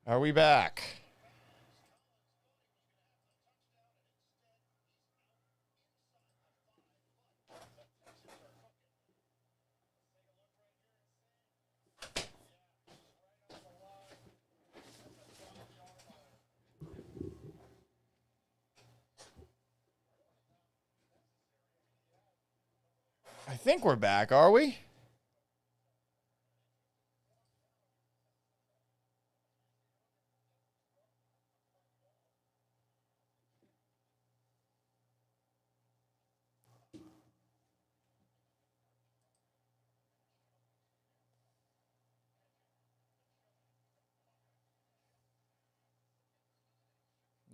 Are we back? I think we're back, are we?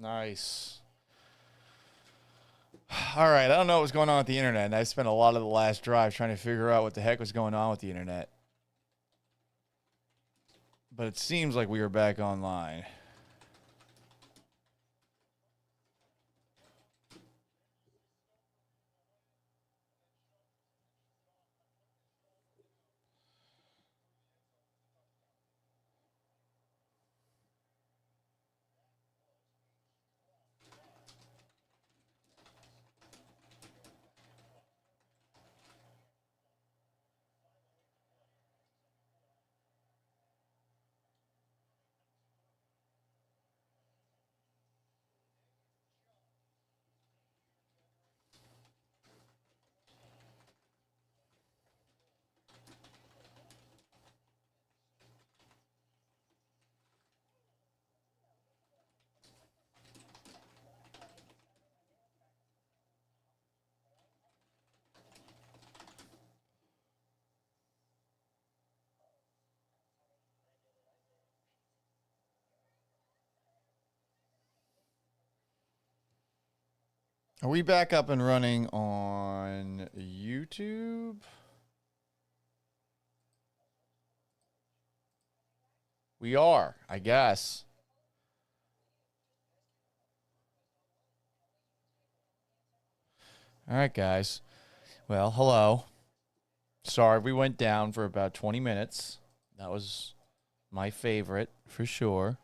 Nice. All right, I don't know what's going on with the internet, and I spent a lot of the last drive trying to figure out what the heck was going on with the internet. But it seems like we are back online. Are we back up and running on YouTube? We are, I guess. All right, guys. Well, hello. Sorry, we went down for about 20 minutes. That was my favorite, for sure.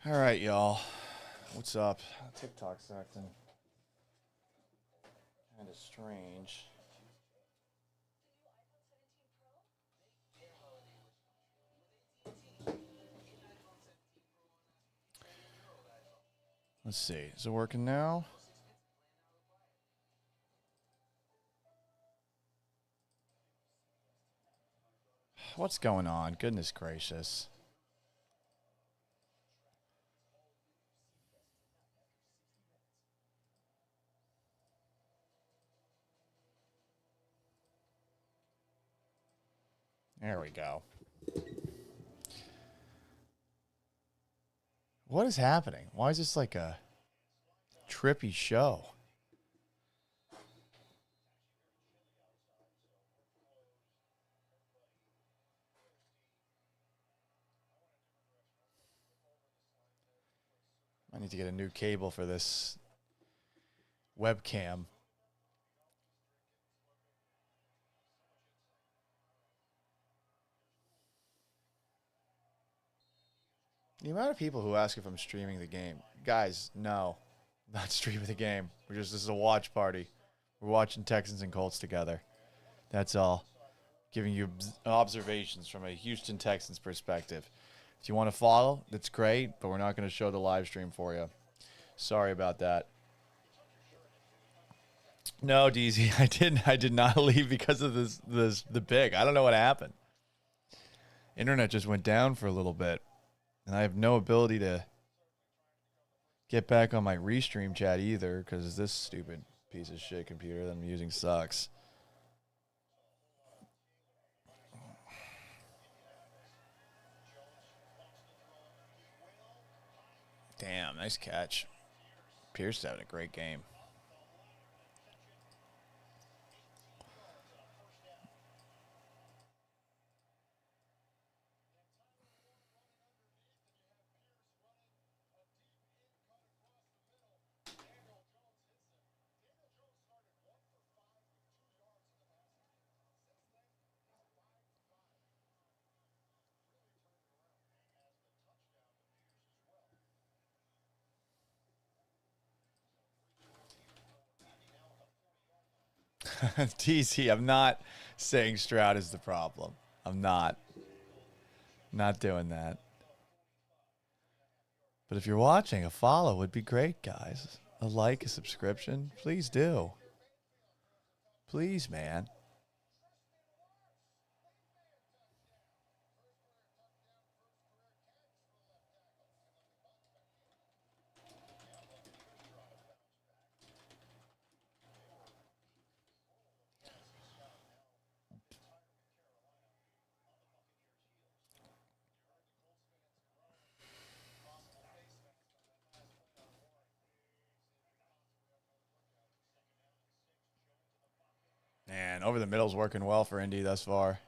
All right, y'all. What's up? TikTok's acting kind of strange. Let's see. Is it working now? What's going on? Goodness gracious. There we go. What is happening? Why is this like a trippy show? I need to get a new cable for this webcam. The amount of people who ask if I'm streaming the game. Guys, no. I'm not streaming the game. This is a watch party. We're watching Texans and Colts together. That's all. Giving you observations from a Houston Texans perspective. If you want to follow, that's great, but we're not going to show the live stream for you. Sorry about that. No, DZ, I didn't. I did not leave because of the big. I don't know what happened. Internet just went down for a little bit, and I have no ability to get back on my restream chat either because this stupid piece of shit computer that I'm using sucks. Damn, nice catch. Pierce is having a great game. TC, I'm not saying Stroud is the problem. I'm not. Not doing that. But if you're watching, a follow would be great, guys. A like, a subscription, please do. Please, man. Man, over the middle's working well for Indy thus far.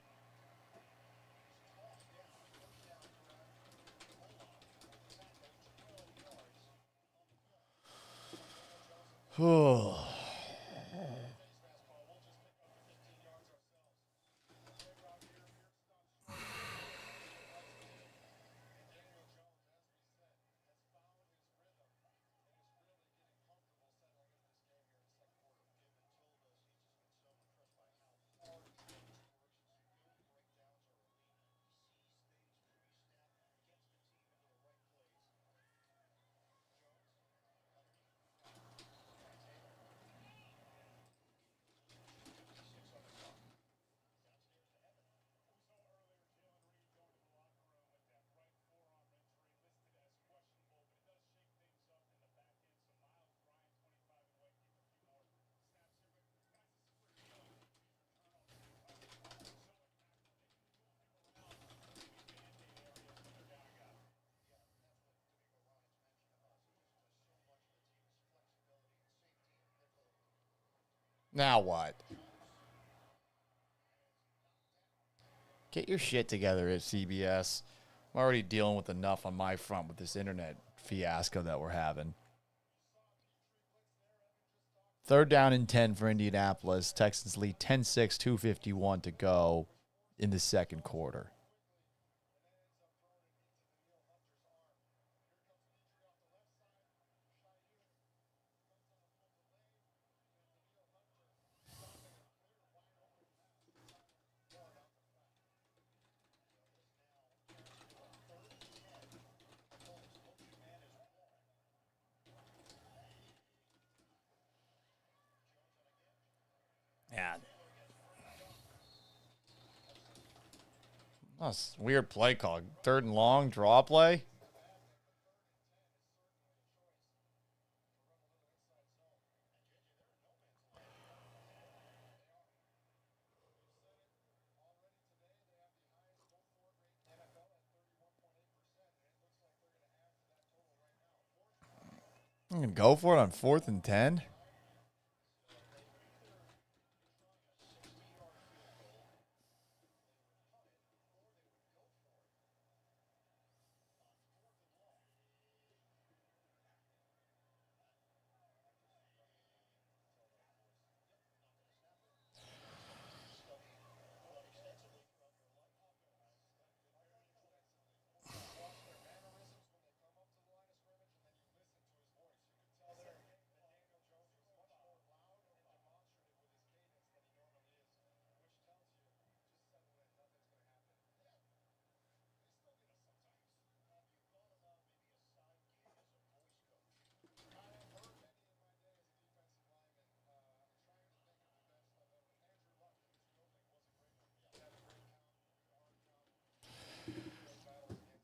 Now what? Get your shit together at CBS. I'm already dealing with enough on my front with this internet fiasco that we're having. 3rd down and 10 for Indianapolis. Texans lead 10-6, 2:51 to go in the second quarter. Yeah. That's a weird play call. 3rd and long, draw play. I'm going to go for it on 4th and 10.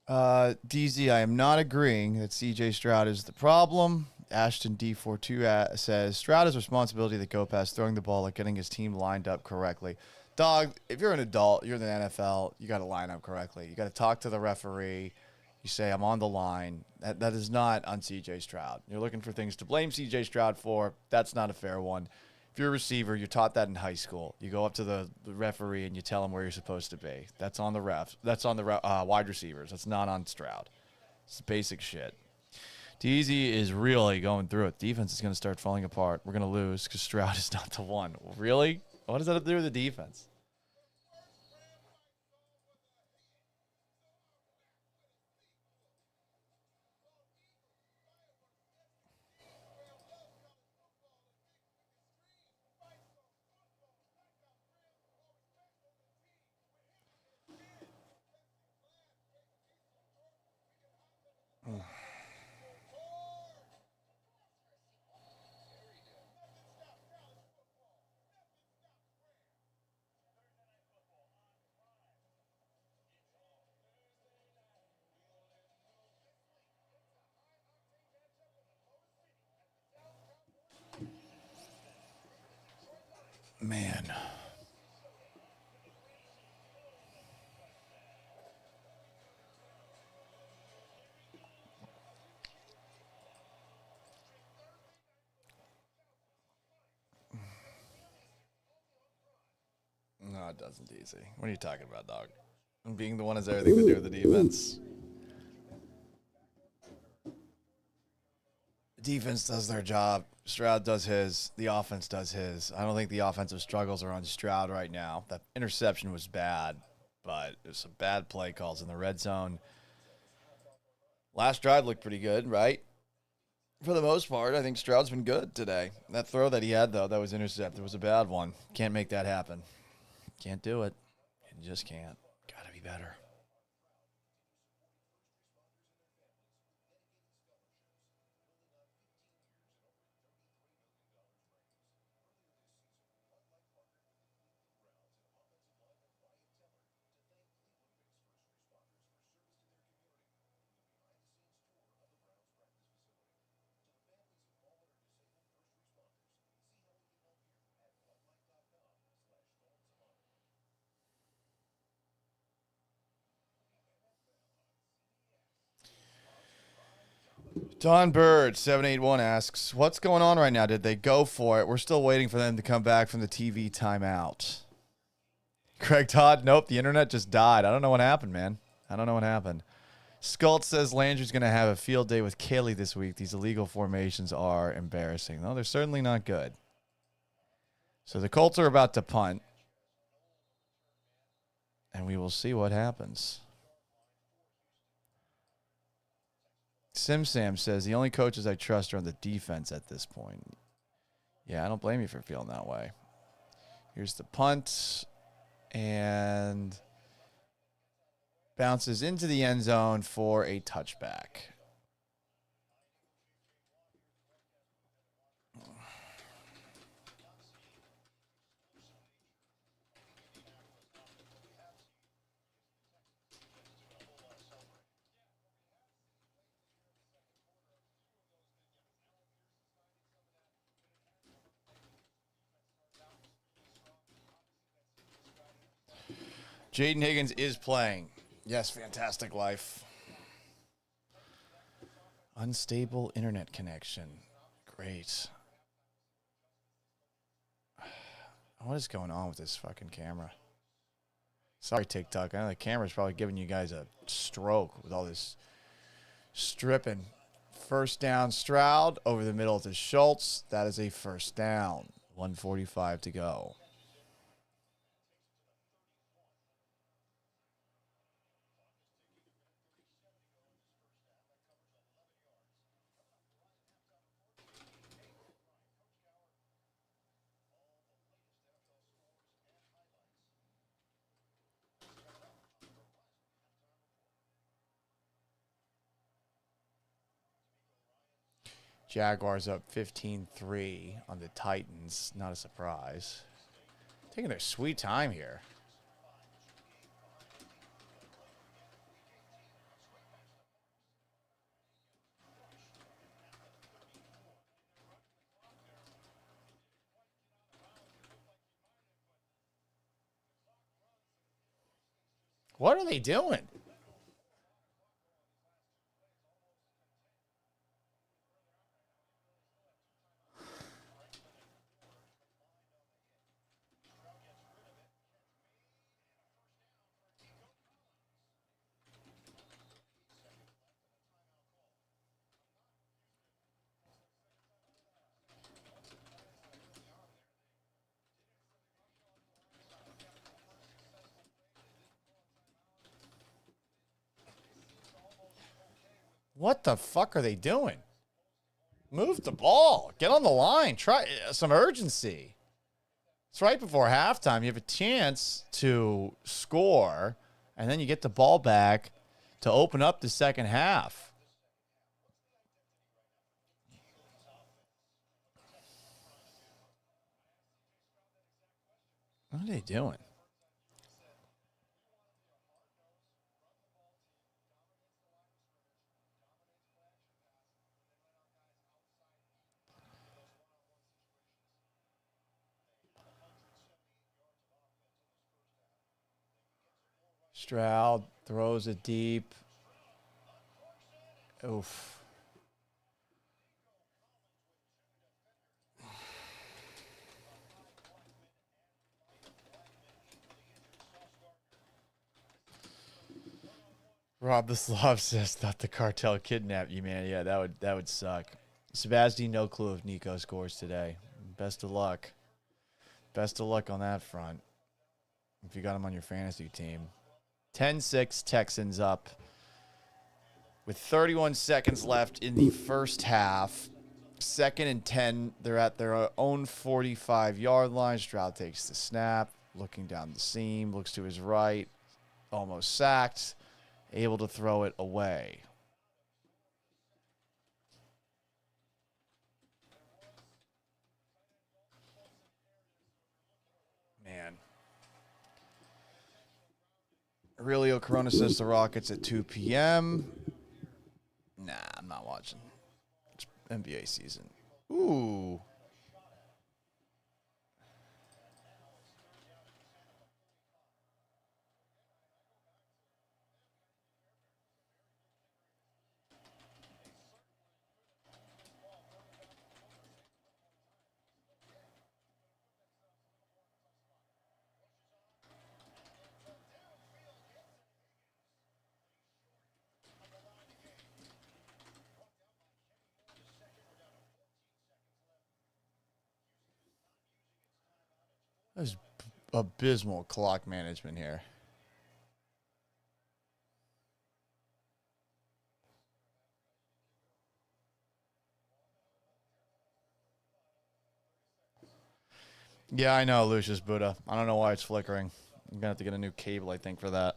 DZ, I am not agreeing that CJ Stroud is the problem. Ashton D42 says Stroud has responsibility that go past throwing the ball, like getting his team lined up correctly. Dog, if you're an adult, you're in the NFL, you got to line up correctly. You got to talk to the referee. You say, I'm on the line. That is not on CJ Stroud. You're looking for things to blame CJ Stroud for. That's not a fair one. If you're a receiver, you're taught that in high school. You go up to the referee and you tell him where you're supposed to be. That's on the refs. That's on the wide receivers. That's not on Stroud. It's basic shit. DZ is really going through it. Defense is going to start falling apart. We're going to lose because Stroud is not the one. Really? What does that have to do with the defense? Man. No, it doesn't, DZ. What are you talking about, dog? Being the one has everything to do with the defense. Defense does their job. Stroud does his. The offense does his. I don't think the offensive struggles are on Stroud right now. That interception was bad, but there's some bad play calls in the red zone. Last drive looked pretty good, right? For the most part, I think Stroud's been good today. That throw that he had, though, that was intercepted, was a bad one. Can't make that happen. Can't do it. You just can't. Got to be better. Don Bird, 781 asks, what's going on right now? Did they go for it? We're still waiting for them to come back from the TV timeout. Craig Todd, nope, the internet just died. I don't know what happened, man. I don't know what happened. Sculpt says Landry's going to have a field day with Kaylee this week. These illegal formations are embarrassing. No, they're certainly not good. So the Colts are about to punt. And we will see what happens. Sim Sam says, the only coaches I trust are on the defense at this point. Yeah, I don't blame you for feeling that way. Here's the punt. And bounces into the end zone for a touchback. Jaden Higgins is playing. Yes, fantastic life. Unstable internet connection. Great. What is going on with this fucking camera? Sorry, TikTok. I know the camera's probably giving you guys a stroke with all this stripping. First down, Stroud over the middle to Schultz. That is a first down. 1:45 to go. Jaguars up 15-3 on the Titans. Not a surprise. Taking their sweet time here. What are they doing? What the fuck are they doing? Move the ball. Get on the line. Try some urgency. It's right before halftime. You have a chance to score, and then you get the ball back to open up the second half. What are they doing? Stroud throws it deep. Oof. Rob the Slav says, "Thought the cartel kidnapped you, man." Yeah, that would suck. Sebastian, no clue if Nico scores today. Best of luck. Best of luck on that front. If you got him on your fantasy team. 10-6 Texans up with 31 seconds left in the first half. 2nd and 10. They're at their own 45-yard line. Stroud takes the snap, looking down the seam, looks to his right, almost sacked, able to throw it away. Man. Aurelio Corona says the Rockets at 2 p.m. Nah, I'm not watching. It's NBA season. Ooh. There's abysmal clock management here. Yeah, I know, Lucius Buddha. I don't know why it's flickering. I'm going to have to get a new cable, I think, for that.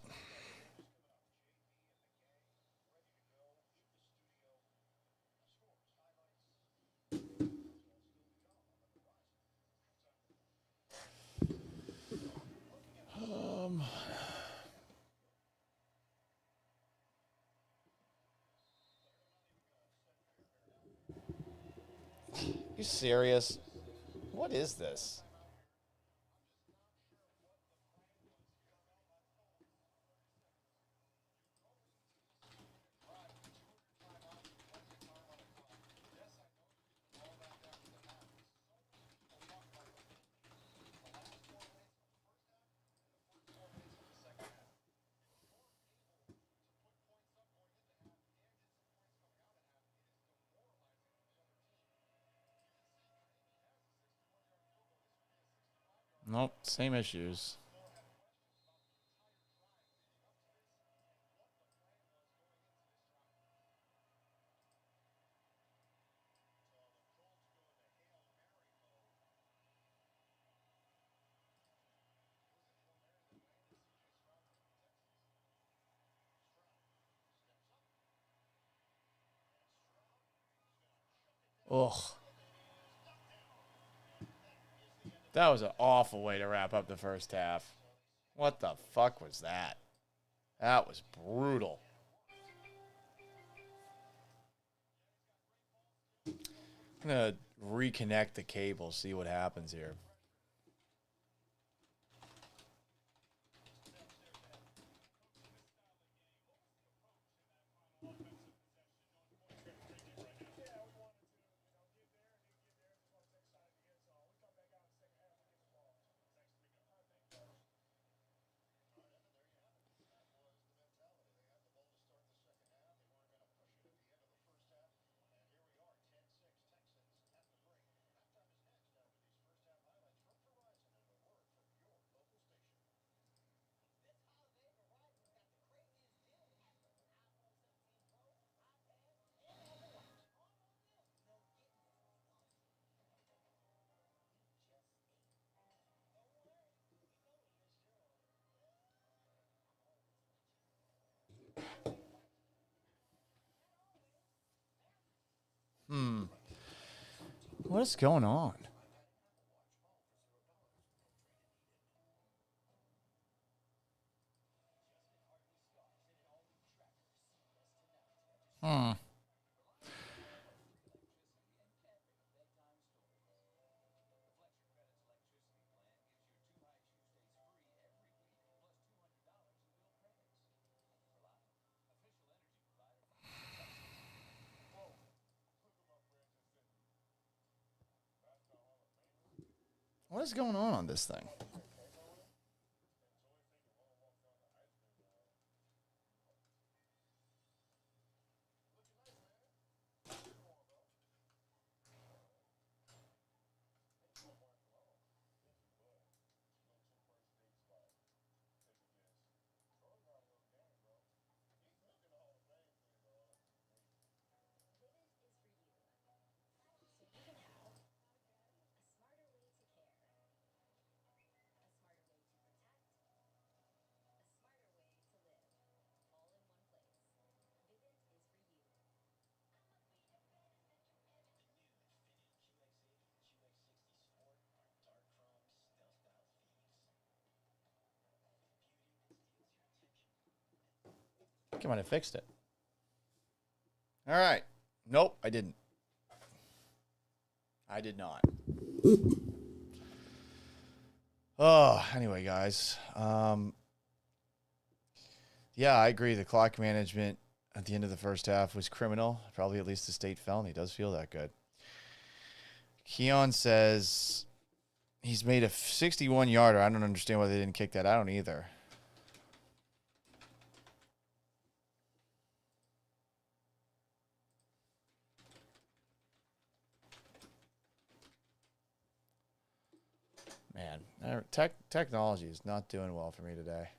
You serious? What is this? Nope, same issues. Ugh. That was an awful way to wrap up the first half. What the fuck was that? That was brutal. I'm going to reconnect the cable, see what happens here. What is going on? What is going on this thing? Come on, I fixed it. All right. Nope, I didn't. I did not. Oh, anyway, guys. Yeah, I agree. The clock management at the end of the first half was criminal. Probably at least a state felony. Does feel that good. Keon says he's made a 61-yarder. I don't understand why they didn't kick that. I don't either. Man, technology is not doing well for me today.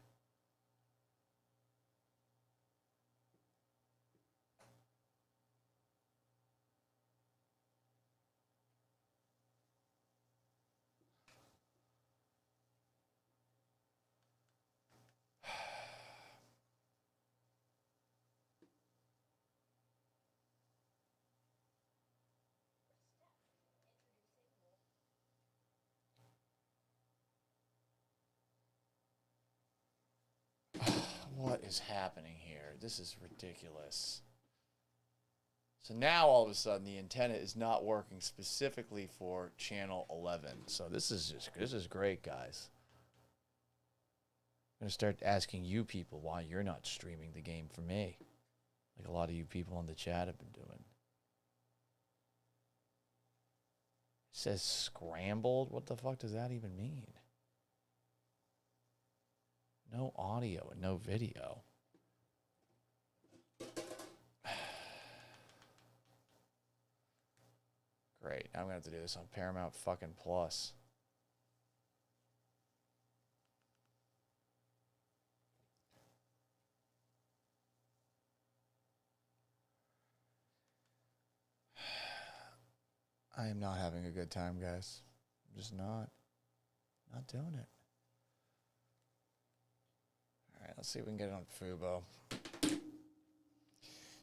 What is happening here? This is ridiculous. So now all of a sudden the antenna is not working specifically for channel 11. So this is great, guys. I'm going to start asking you people why you're not streaming the game for me, like a lot of you people in the chat have been doing. It says scrambled. What the fuck does that even mean? No audio and no video. Great. I'm going to have to do this on Paramount fucking Plus. I am not having a good time, guys. I'm just not doing it. All right, let's see if we can get it on Fubo.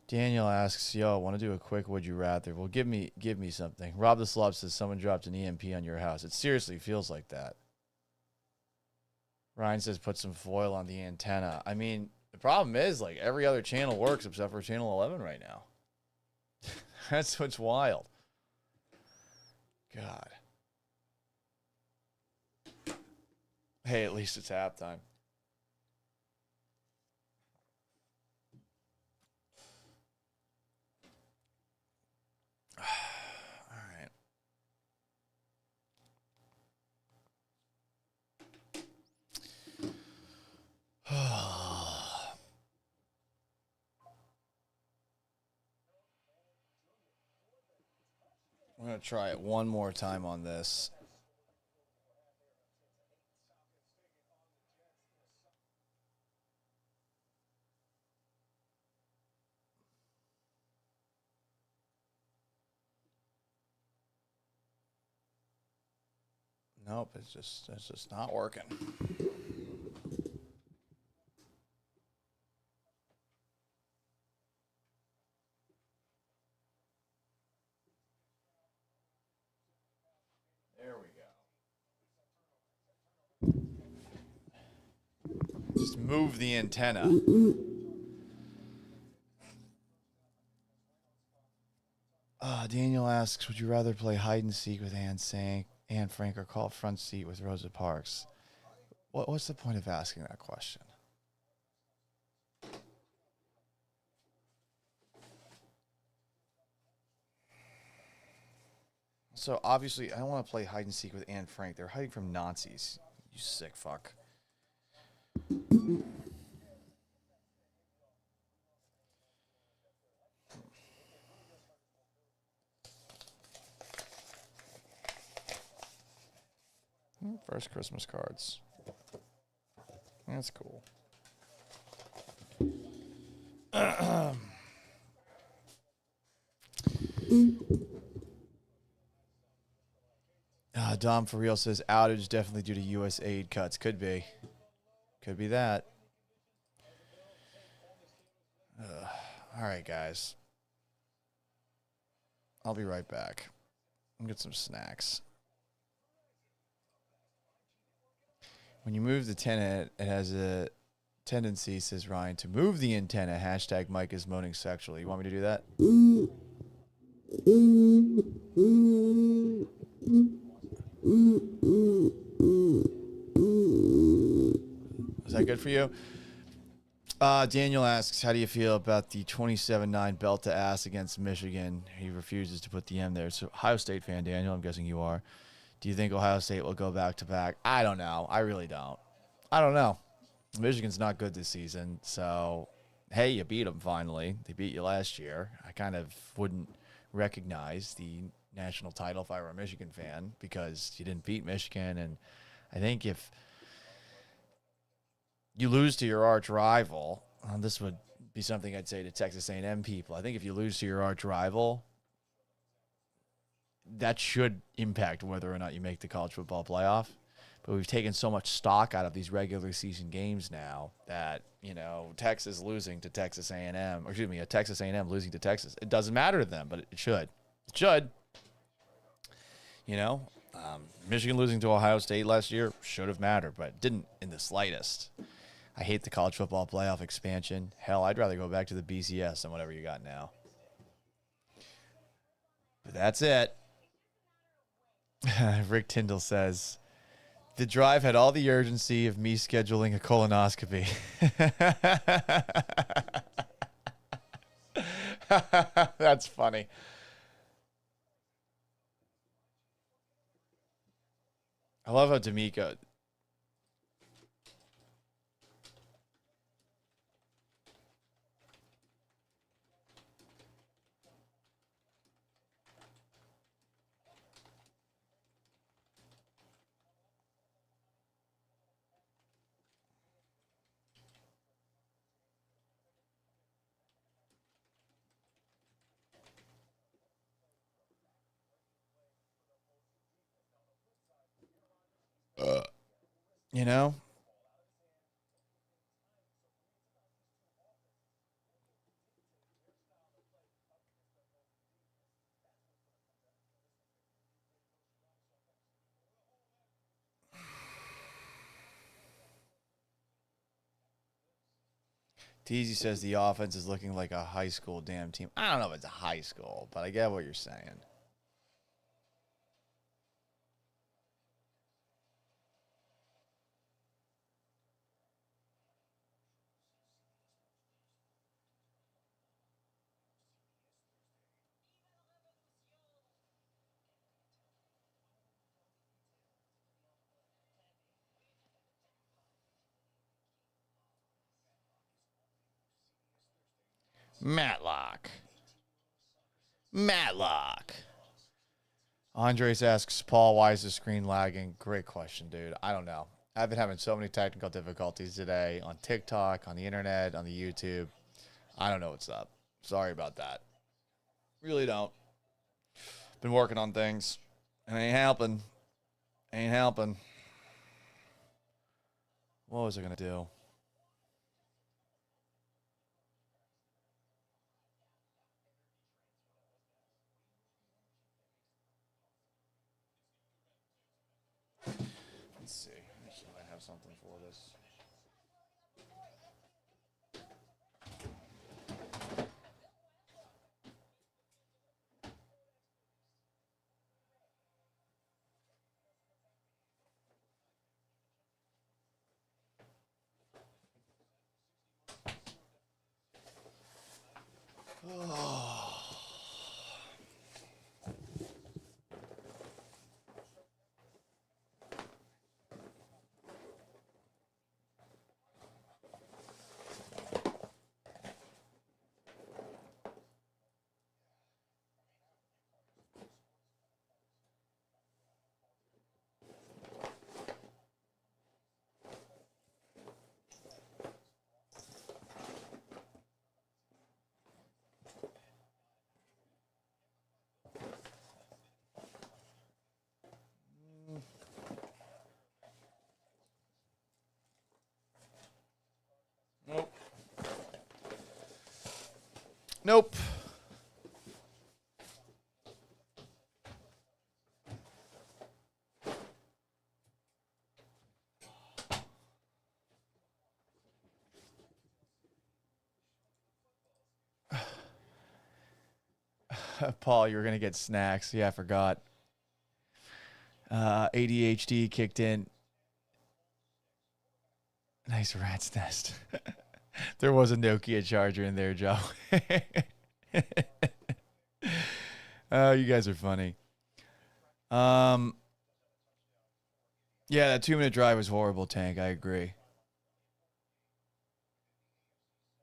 Daniel asks, yo, want to do a quick would you rather? Well, give me something. Rob the Slob says someone dropped an EMP on your house. It seriously feels like that. Ryan says put some foil on the antenna. I mean, the problem is, like, every other channel works except for channel 11 right now. That's what's wild. God. Hey, at least it's halftime. I'm going to try it one more time on this. Nope, it's just not working. Just move the antenna. Daniel asks, would you rather play hide and seek with Anne Frank or call front seat with Rosa Parks? What's the point of asking that question? So obviously, I don't want to play hide and seek with Anne Frank. They're hiding from Nazis. You sick fuck. First Christmas cards. That's cool. Dom for real says outage definitely due to U.S. aid cuts. Could be. Could be that. All right, guys. I'll be right back. I'll get some snacks. When you move the antenna, it has a tendency, says Ryan, to move the antenna. Hashtag Mike is moaning sexually. You want me to do that? Is that good for you? Daniel asks, how do you feel about the 27-9 belt to ass against Michigan? He refuses to put the M there. So, Ohio State fan, Daniel, I'm guessing you are. Do you think Ohio State will go back-to-back? I don't know. I really don't. I don't know. Michigan's not good this season. So, hey, you beat them finally. They beat you last year. I kind of wouldn't recognize the national title if I were a Michigan fan because you didn't beat Michigan. And I think if you lose to your arch rival, this would be something I'd say to Texas A&M people. I think if you lose to your arch rival, that should impact whether or not you make the college football playoff. But we've taken so much stock out of these regular season games now that, you know, Texas losing to Texas A&M, or excuse me, a Texas A&M losing to Texas, it doesn't matter to them, but it should. It should. You know, Michigan losing to Ohio State last year should have mattered, but it didn't in the slightest. I hate the college football playoff expansion. Hell, I'd rather go back to the BCS than whatever you got now. But that's it. Rick Tyndall says, the drive had all the urgency of me scheduling a colonoscopy. That's funny. I love how D'Amico... you know? Teasy says the offense is looking like a high school damn team. I don't know if it's a high school, but I get what you're saying. Matlock. Andres asks, Paul, why is the screen lagging? Great question, dude. I don't know. I've been having so many technical difficulties today on TikTok, on the internet, on the YouTube. I don't know what's up. Sorry about that. Really don't. Been working on things. And ain't helping. Ain't helping. What was I going to do? Let's see. I might have something for this. Nope. Paul, you were going to get snacks. Yeah, I forgot. ADHD kicked in. Nice rat's nest. There was a Nokia charger in there, Joe. Oh, you guys are funny. Yeah, that 2-minute drive was horrible, Tank. I agree.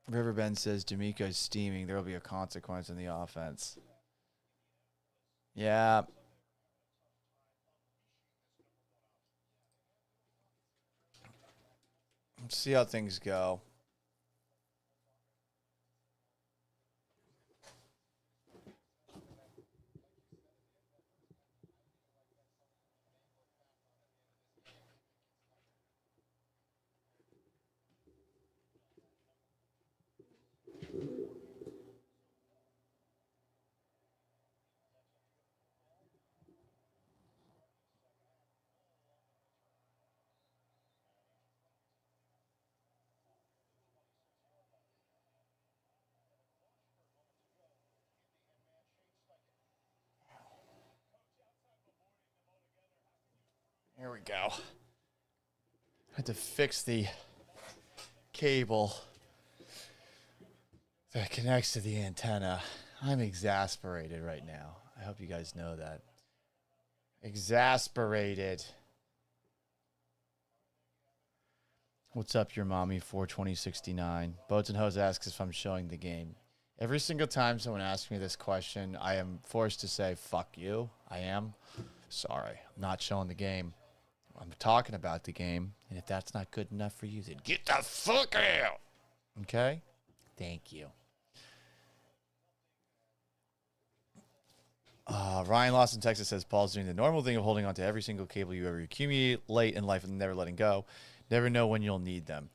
Riverbend says D'Amico's steaming. There will be a consequence in the offense. Yeah. Let's see how things go. Here we go. I had to fix the cable that connects to the antenna. I'm exasperated right now. I hope you guys know that. Exasperated. What's up, your mommy? 42069. Boats and Hose asks if I'm showing the game. Every single time someone asks me this question, I am forced to say, fuck you. I am. Sorry, I'm not showing the game. I'm talking about the game. And if that's not good enough for you, then get the fuck out. Okay? Thank you. Ryan Lawson, Texas says, Paul's doing the normal thing of holding on to every single cable you ever accumulate in life and never letting go. Never know when you'll need them.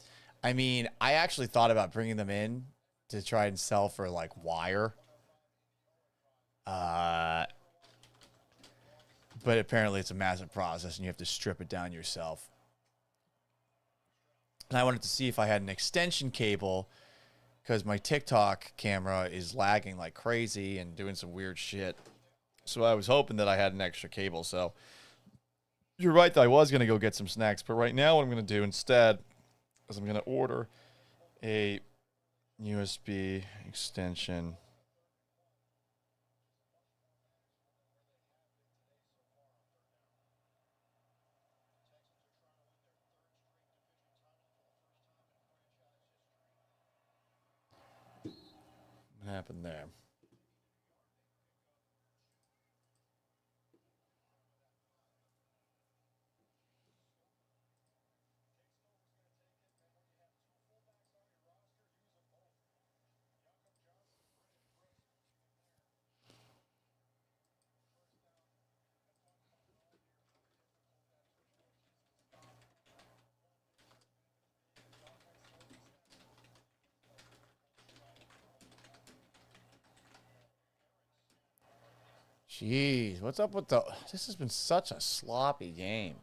I mean, I actually thought about bringing them in to try and sell for, like, wire. But apparently it's a massive process, and you have to strip it down yourself. And I wanted to see if I had an extension cable, because my TikTok camera is lagging like crazy and doing some weird shit. So I was hoping that I had an extra cable. So you're right that I was going to go get some snacks. But right now what I'm going to do instead is I'm going to order a USB extension. What happened there? Jeez, what's up with the... This has been such a sloppy game.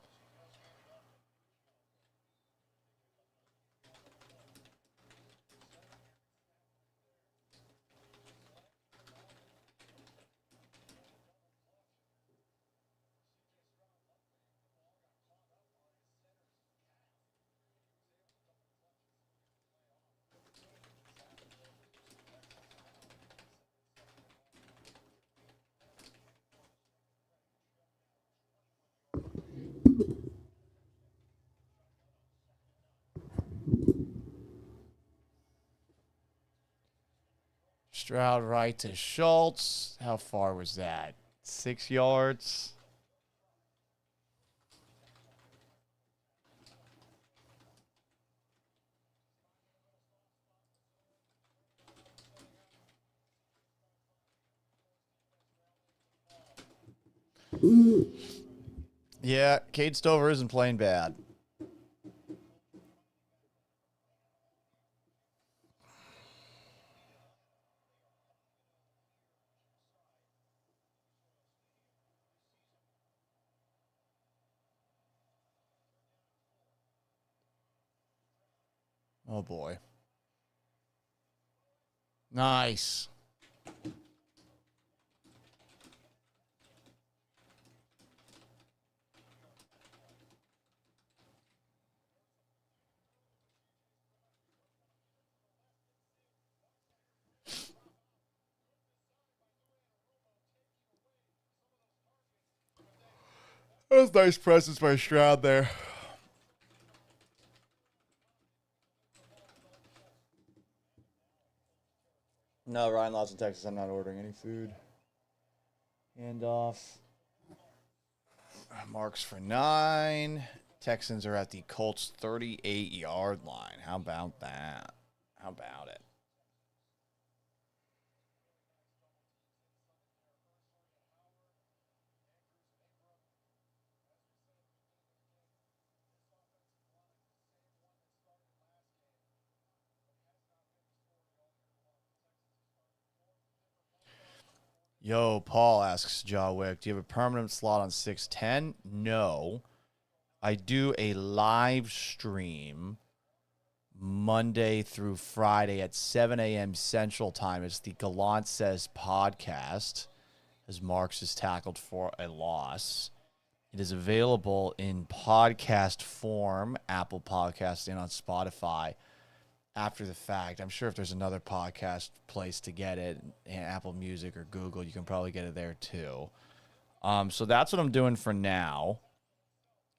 Stroud right to Schultz. How far was that? 6 yards. Yeah, Cade Stover isn't playing bad. Oh, boy. Nice. That was nice presence by Stroud there. No, Ryan lost in Texas. I'm not ordering any food. Handoff. Marks for 9. Texans are at the Colts 38-yard line. How about that? How about it? Yo, Paul asks Jawick, do you have a permanent slot on 610? No. I do a live stream Monday through Friday at 7 a.m. Central Time. It's the Gallant Says podcast, as Marks is tackled for a loss. It is available in podcast form, Apple Podcast, and on Spotify after the fact. I'm sure if there's another podcast place to get it, Apple Music or Google, you can probably get it there too. So that's what I'm doing for now.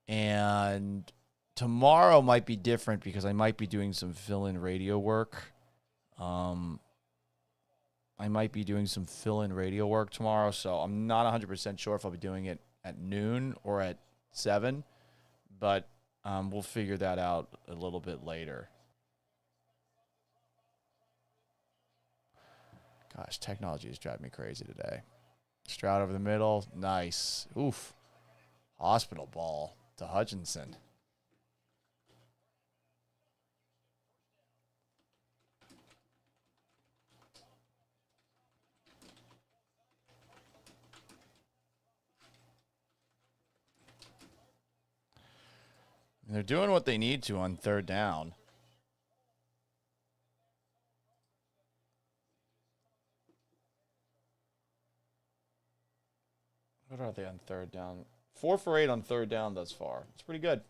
And tomorrow might be different because I might be doing some fill-in radio work. I might be doing some fill-in radio work tomorrow, so I'm not 100% sure if I'll be doing it at noon or at 7, but we'll figure that out a little bit later. Gosh, technology is driving me crazy today. Stroud over the middle. Nice. Oof. Hospital ball to Hutchinson. And they're doing what they need to on third down. What are they on third down? 4 for 8 on third down thus far. It's pretty good.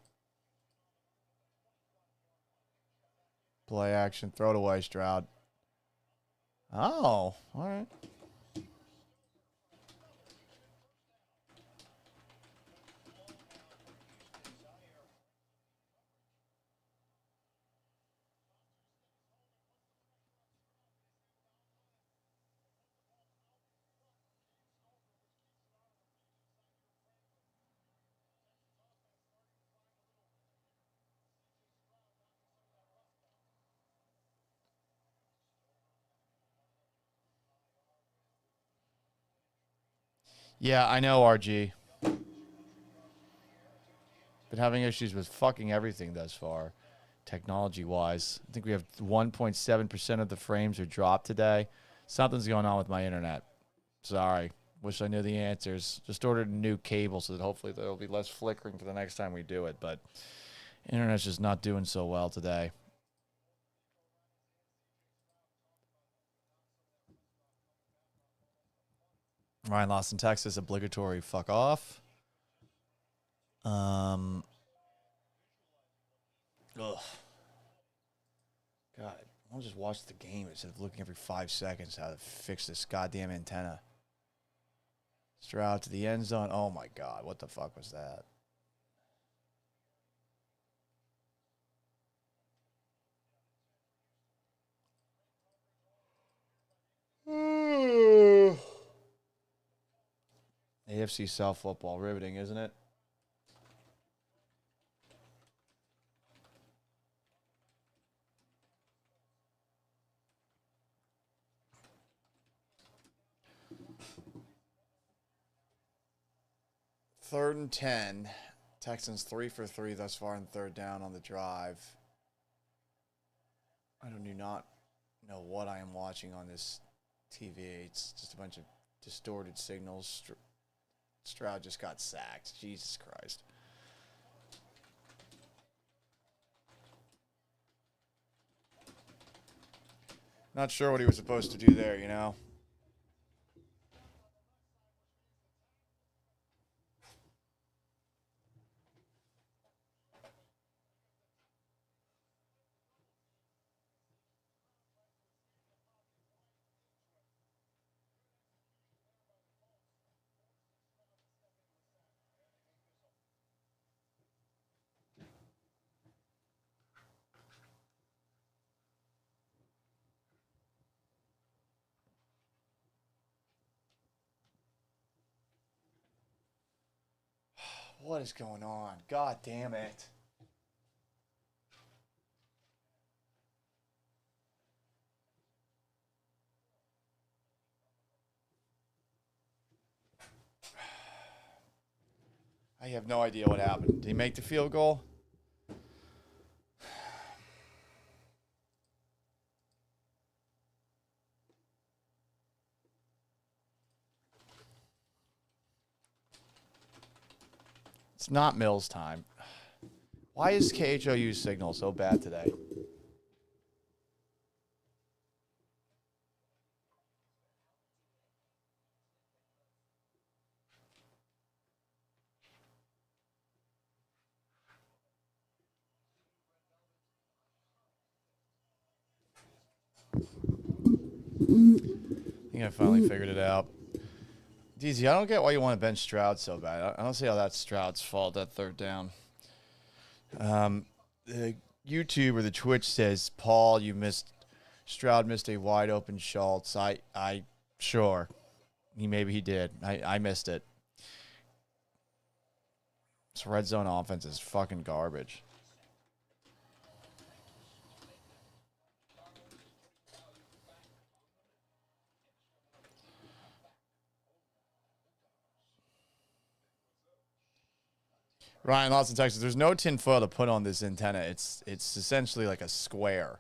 Play action. Throw it away, Stroud. Oh, all right. Yeah, I know, RG. Been having issues with fucking everything thus far, technology-wise. I think we have 1.7% of the frames are dropped today. Something's going on with my internet. Sorry. Wish I knew the answers. Just ordered a new cable so that hopefully there will be less flickering for the next time we do it. But internet's just not doing so well today. Ryan lost in Texas. Obligatory fuck off. Ugh. God. I'll just watch the game instead of looking every 5 seconds how to fix this goddamn antenna. Stroud to the end zone. Oh my God. What the fuck was that? AFC South football. Riveting, isn't it? Third and 10. Texans 3 for 3 thus far in third down on the drive. I do not know what I am watching on this TV. It's just a bunch of distorted signals. Stroud just got sacked. Jesus Christ. Not sure what he was supposed to do there, you know? What is going on? God damn it. I have no idea what happened. Did he make the field goal? It's not Mills time. Why is KHOU's signal so bad today? I think I finally figured it out. DZ, I don't get why you want to bench Stroud so bad. I don't see how that's Stroud's fault, that third down. The YouTube or the Twitch says, Paul, Stroud missed a wide open Schultz. Sure. Maybe he did. I missed it. This red zone offense is fucking garbage. Ryan, Austin, Texas. There's no tinfoil to put on this antenna. It's essentially like a square.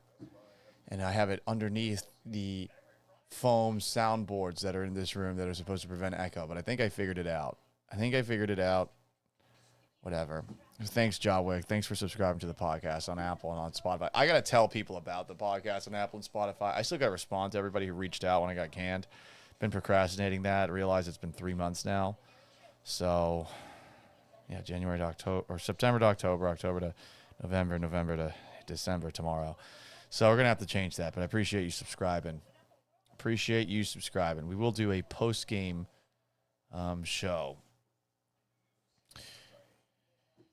And I have it underneath the foam soundboards that are in this room that are supposed to prevent echo. But I think I figured it out. Whatever. Thanks, Jawwick. Thanks for subscribing to the podcast on Apple and on Spotify. I got to tell people about the podcast on Apple and Spotify. I still got to respond to everybody who reached out when I got canned. Been procrastinating that. Realized it's been 3 months now. So... yeah, January to October, or September to October, October to November, November to December tomorrow. So we're going to have to change that, but I appreciate you subscribing. We will do a post-game show.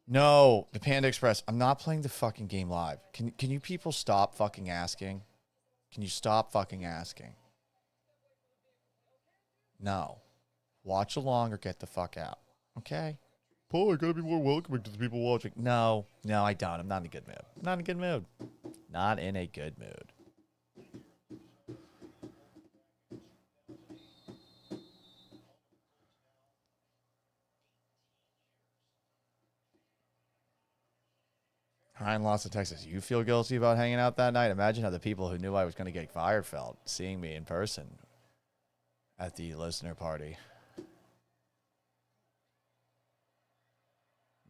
No, the Panda Express. I'm not playing the fucking game live. Can you people stop fucking asking? Can you stop fucking asking? No. Watch along or get the fuck out. Okay? Paul, I gotta be more welcoming to the people watching. No, I don't. I'm not in a good mood. Not in a good mood. Ryan lost to Texas. You feel guilty about hanging out that night? Imagine how the people who knew I was going to get fired felt seeing me in person at the listener party.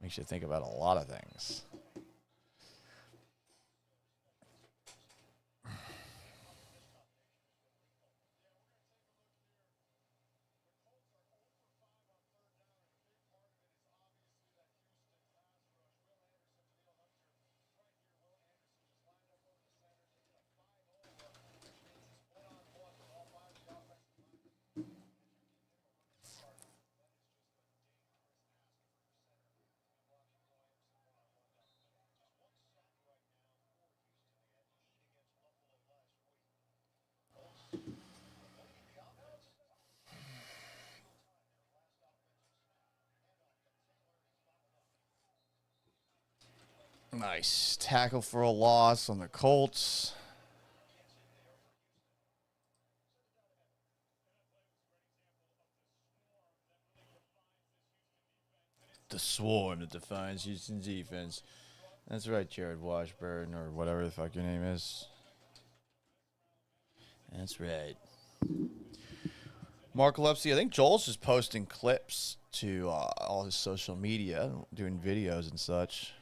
Makes you think about a lot of things. Nice tackle for a loss on the Colts. The swarm that defines Houston's defense. That's right, Jared Washburn, or whatever the fuck your name is. That's right. Mark Lepsy, I think Joel's just posting clips to all his social media, doing videos and such.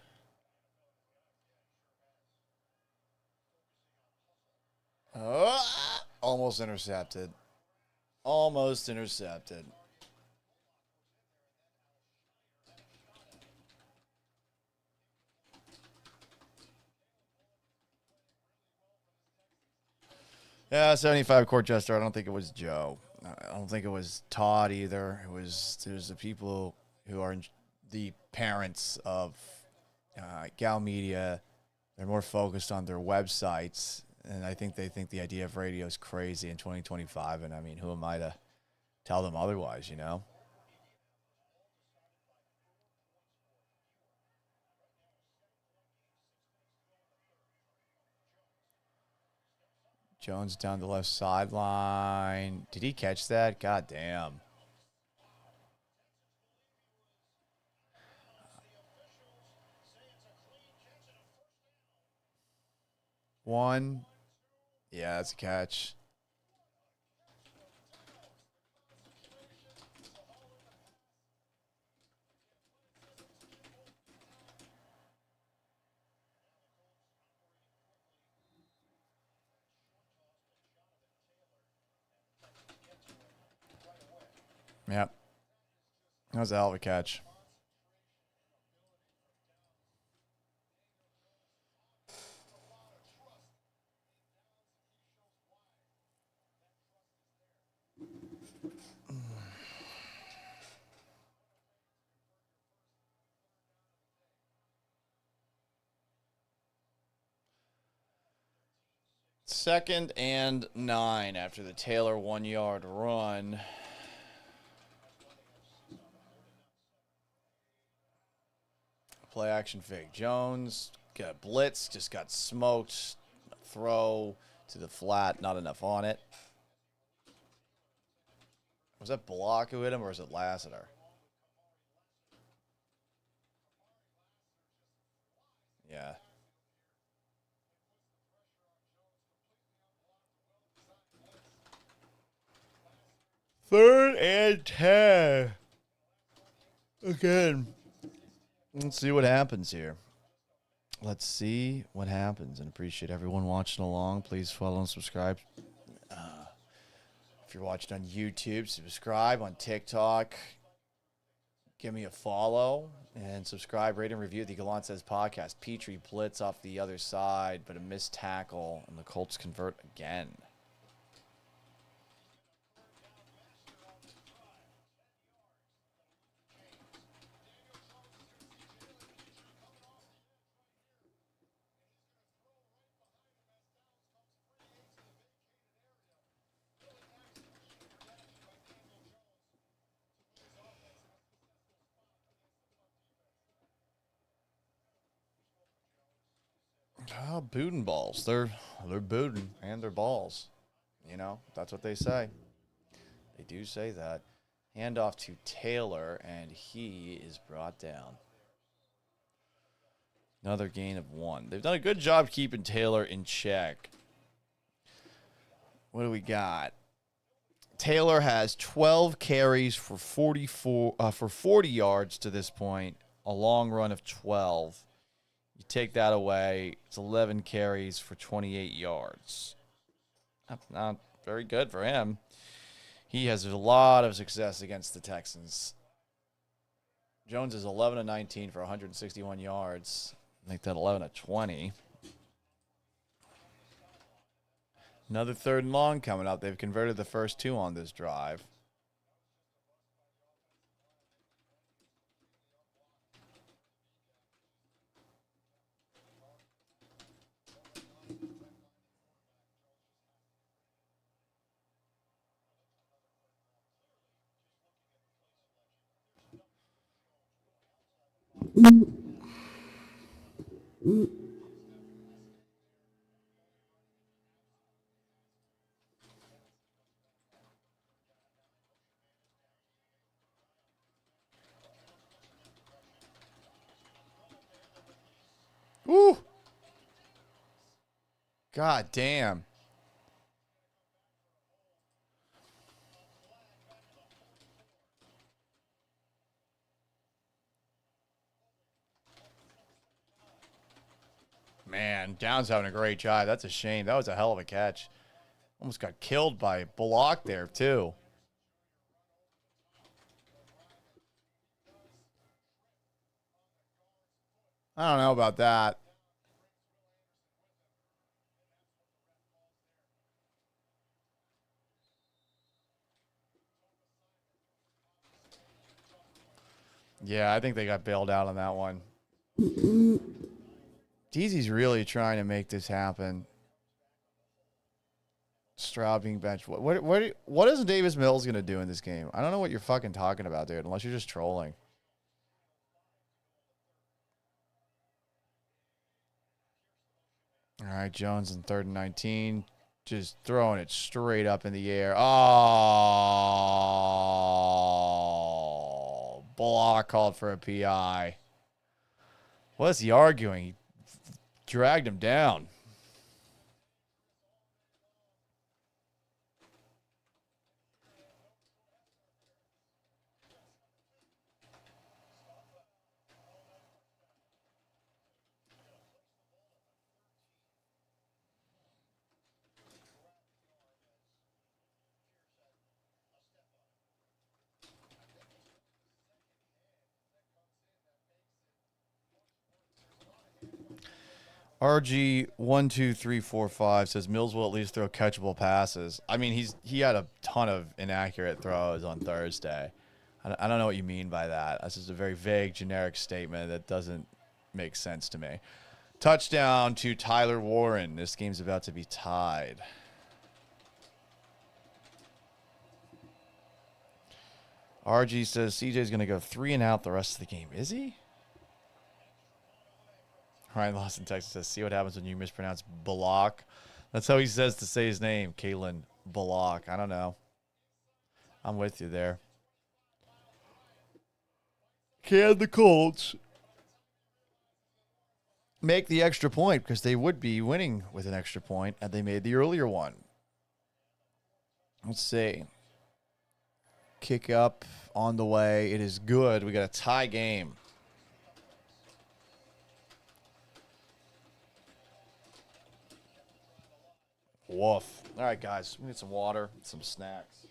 Oh! Almost intercepted. Almost intercepted. Yeah, 75 court jester. I don't think it was Joe. I don't think it was Todd either. There's the people who are the parents of Gal Media. They're more focused on their websites, and I think they think the idea of radio is crazy in 2025. And I mean, who am I to tell them otherwise? You know. Jones down the left sideline. Did he catch that? God damn. One. Yeah, that's a catch. Yep. That was a hell of a catch. Second and 9 after the Taylor 1-yard run. Play action fake. Jones got blitz, just got smoked. Throw to the flat, not enough on it. Was that Block who hit him, or was it Lassiter? Yeah. Third and 10. Again. Let's see what happens here. Let's see what happens, and appreciate everyone watching along. Please follow and subscribe. If you're watching on YouTube, subscribe. On TikTok, give me a follow and subscribe, rate, and review the Gallant Says podcast. Petrie blitz off the other side, but a missed tackle, and the Colts convert again. Oh, booting balls. They're booting and they're balls. You know, that's what they say. They do say that. Handoff to Taylor, and he is brought down. Another gain of 1. They've done a good job keeping Taylor in check. What do we got? Taylor has 12 carries for 40 yards to this point. A long run of 12. You take that away, it's 11 carries for 28 yards. Not very good for him. He has a lot of success against the Texans. Jones is 11 of 19 for 161 yards. Make that 11 of 20. Another third and long coming up. They've converted the first 2 on this drive. Woo! God damn. Man, Downs having a great job. That's a shame. That was a hell of a catch. Almost got killed by Bullock there, too. I don't know about that. Yeah, I think they got bailed out on that one. Deezy's really trying to make this happen. Stroud being benched. What is Davis Mills going to do in this game? I don't know what you're fucking talking about, dude, unless you're just trolling. All right, Jones in 3rd and 19. Just throwing it straight up in the air. Oh, Bullock called for a PI. What is he arguing? He dragged him down. RG12345 says Mills will at least throw catchable passes. I mean, he had a ton of inaccurate throws on Thursday. I don't know what you mean by that. This is a very vague, generic statement that doesn't make sense to me. Touchdown to Tyler Warren. This game's about to be tied. RG says CJ's going to go 3 and out the rest of the game. Is he? Ryan Lawson, Texas says, see what happens when you mispronounce Bullock. That's how he says to say his name, Kalen Bullock. I don't know. I'm with you there. Can the Colts make the extra point? Because they would be winning with an extra point, and they made the earlier one. Let's see. Kick up on the way. It is good. We got a tie game. Woof. All right, guys. We need some water, some snacks.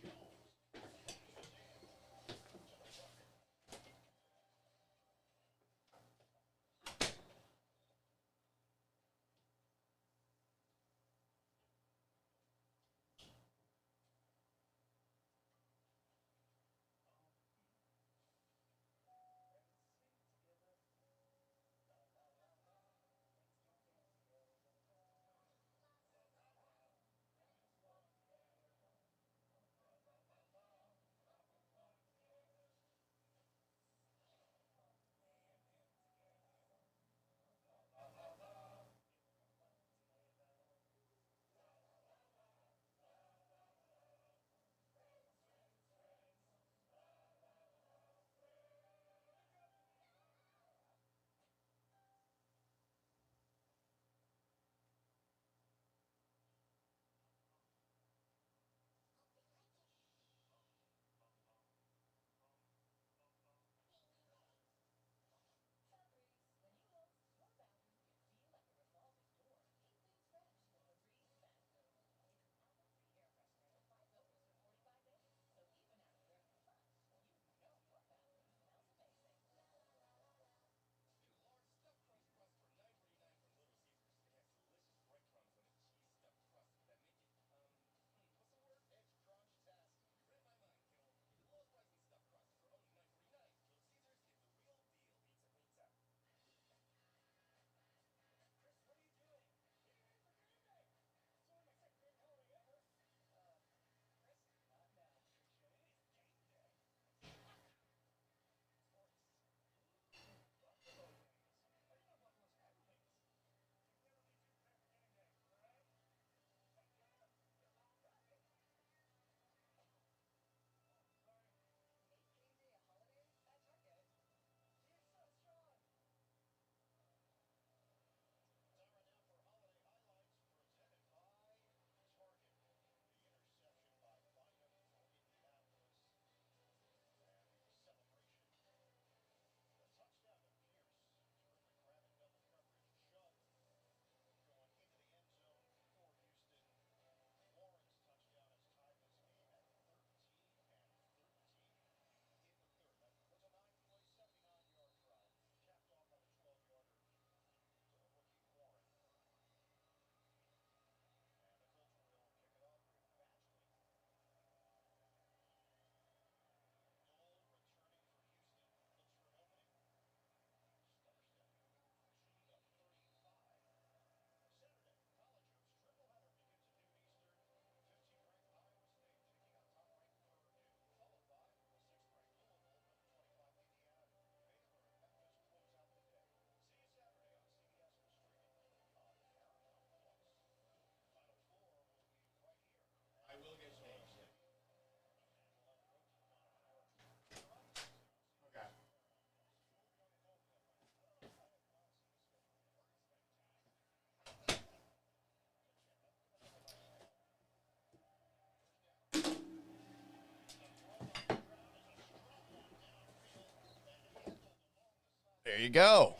There you go.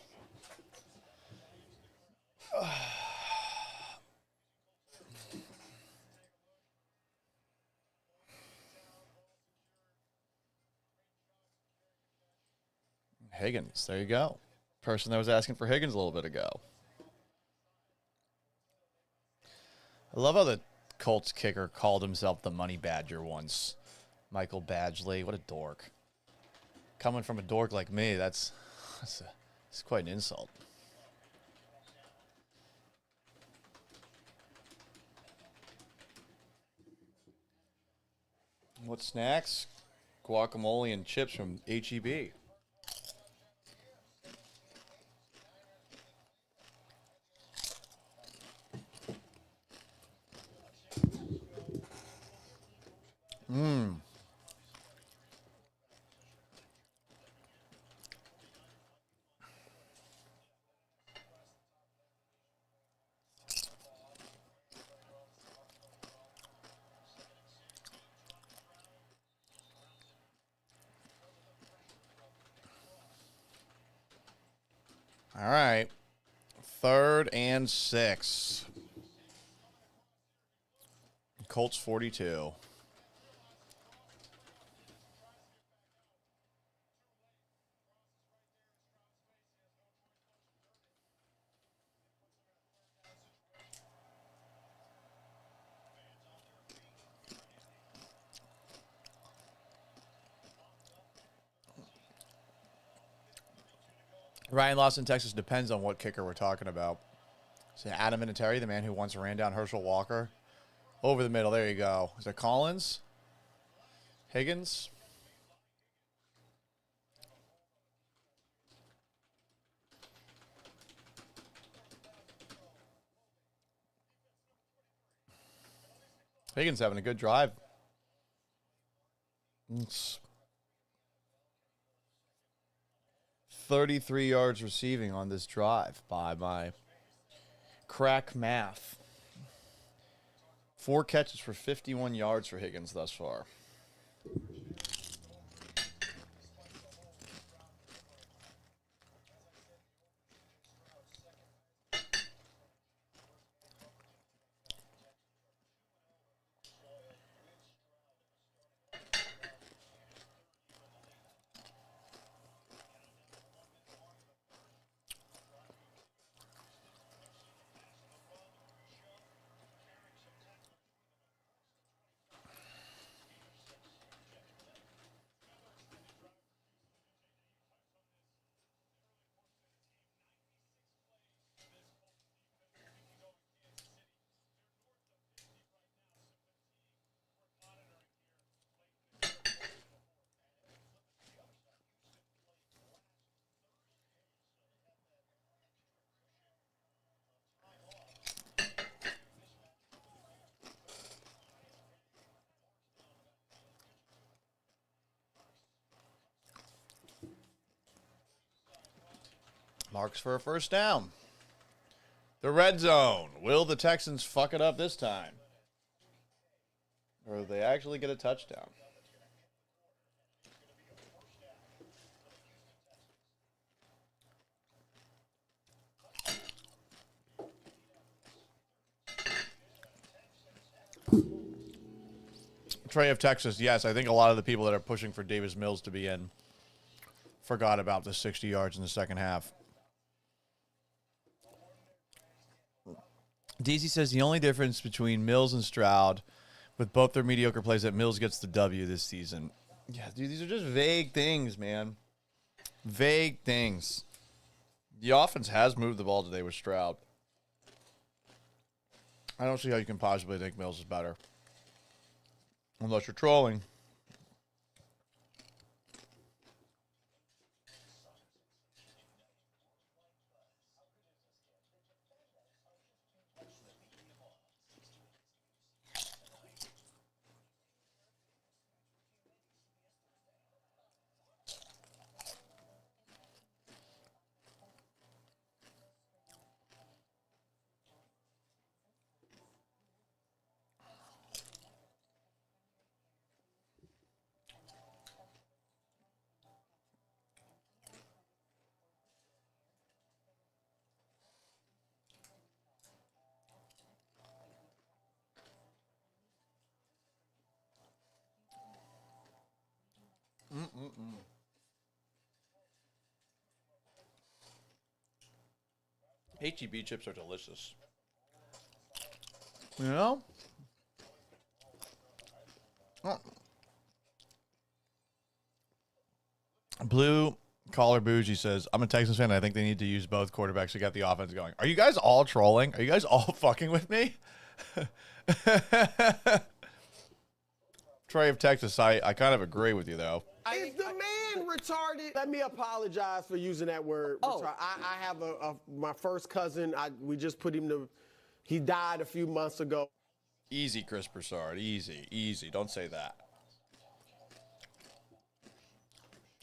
Higgins, there you go. Person that was asking for Higgins a little bit ago. I love how the Colts kicker called himself the Money Badger once. Michael Badgley, what a dork. Coming from a dork like me, that's quite an insult. What snacks? Guacamole and chips from HEB. Mmm. All right. 3rd and 6. Colts 42. Ryan Lawson, Texas, depends on what kicker we're talking about. So Adam Vinatieri, the man who once ran down Herschel Walker. Over the middle, there you go. Is it Collins? Higgins? Higgins having a good drive. It's 33 yards receiving on this drive by my crack math. 4 catches for 51 yards for Higgins thus far. Marks for a first down. The red zone. Will the Texans fuck it up this time? Or will they actually get a touchdown? Trey of Texas, yes, I think a lot of the people that are pushing for Davis Mills to be in forgot about the 60 yards in the second half. DZ says the only difference between Mills and Stroud, with both their mediocre plays, that Mills gets the W this season. Yeah, dude, these are just vague things, man. Vague things. The offense has moved the ball today with Stroud. I don't see how you can possibly think Mills is better. Unless you're trolling. HEB chips are delicious. You know? Oh. Blue Collar Bougie says, I'm a Texans fan. I think they need to use both quarterbacks to get the offense going. Are you guys all trolling? Are you guys all fucking with me? Trey of Texas, I kind of agree with you, though. Is the man retarded? Let me apologize for using that word. Oh. I have my first cousin. We just put him to, he died a few months ago. Easy, Chris Broussard. Easy. Don't say that.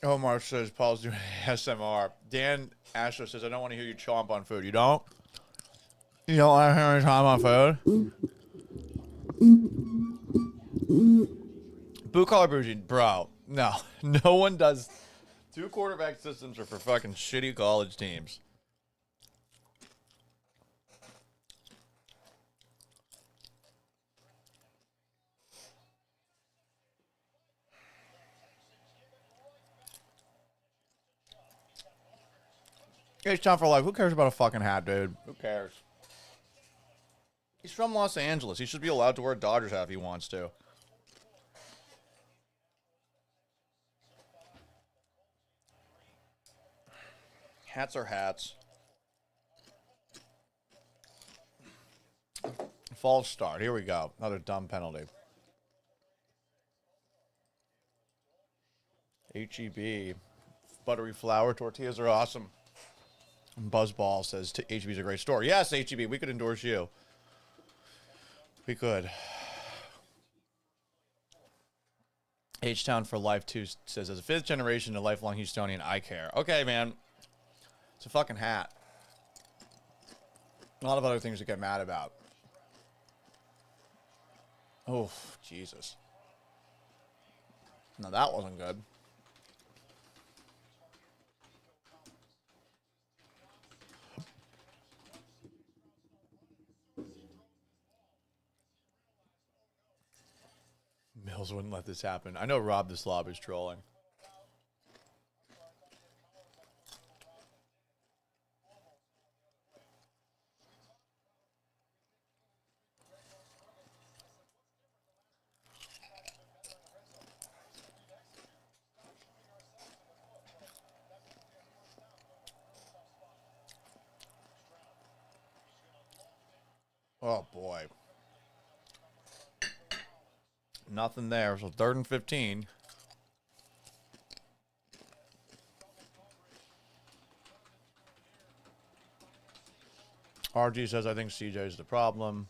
Omar says Paul's doing SMR. Dan Astro says, I don't want to hear you chomp on food. You don't? You don't want to hear me chomp on food? Blue Collar Bougie, bro. No one does. 2 quarterback systems are for fucking shitty college teams. It's time for life. Who cares about a fucking hat, dude? Who cares? He's from Los Angeles. He should be allowed to wear a Dodgers hat if he wants to. Hats are hats. False start. Here we go. Another dumb penalty. HEB. Buttery flour tortillas are awesome. Buzzball says HEB is a great store. Yes, HEB. We could endorse you. We could. H-Town for Life 2 says, as a 5th generation, a lifelong Houstonian, I care. Okay, man. It's a fucking hat. A lot of other things to get mad about. Oh, Jesus. No, that wasn't good. Mills wouldn't let this happen. I know Rob the Slob is trolling. Oh, boy. Nothing there. So 3rd and 15. RG says, I think CJ is the problem.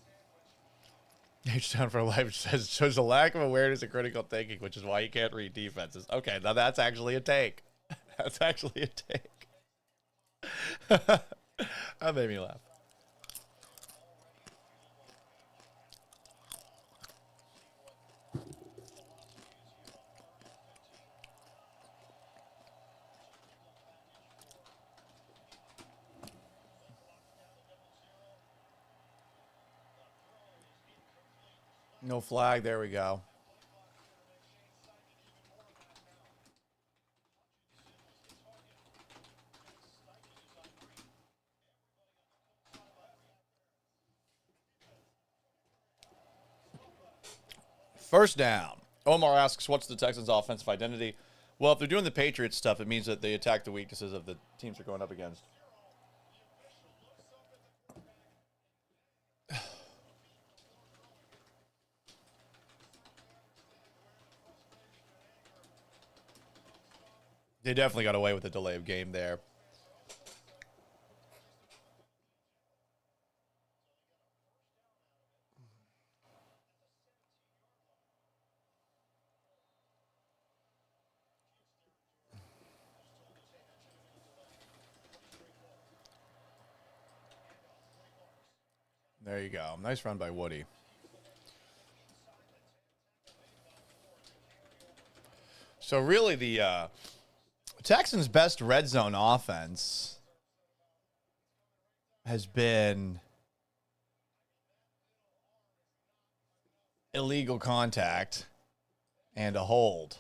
H-Town for Life says, shows a lack of awareness and critical thinking, which is why you can't read defenses. Okay, now that's actually a take. That's actually a take. That made me laugh. No flag. There we go. First down. Omar asks, what's the Texans' offensive identity? Well, if they're doing the Patriots stuff, it means that they attack the weaknesses of the teams they're going up against. They definitely got away with the delay of game there. There you go. Nice run by Woody. So really the Texans' best red zone offense has been illegal contact and a hold.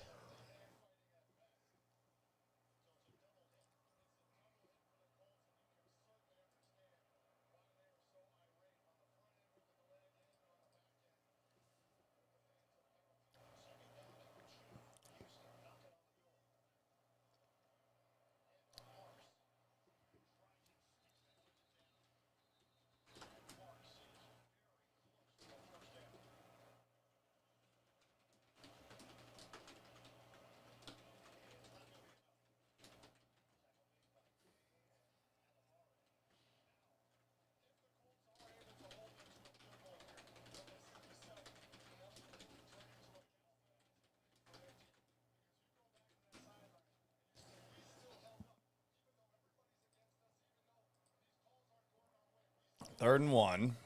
3rd and 1.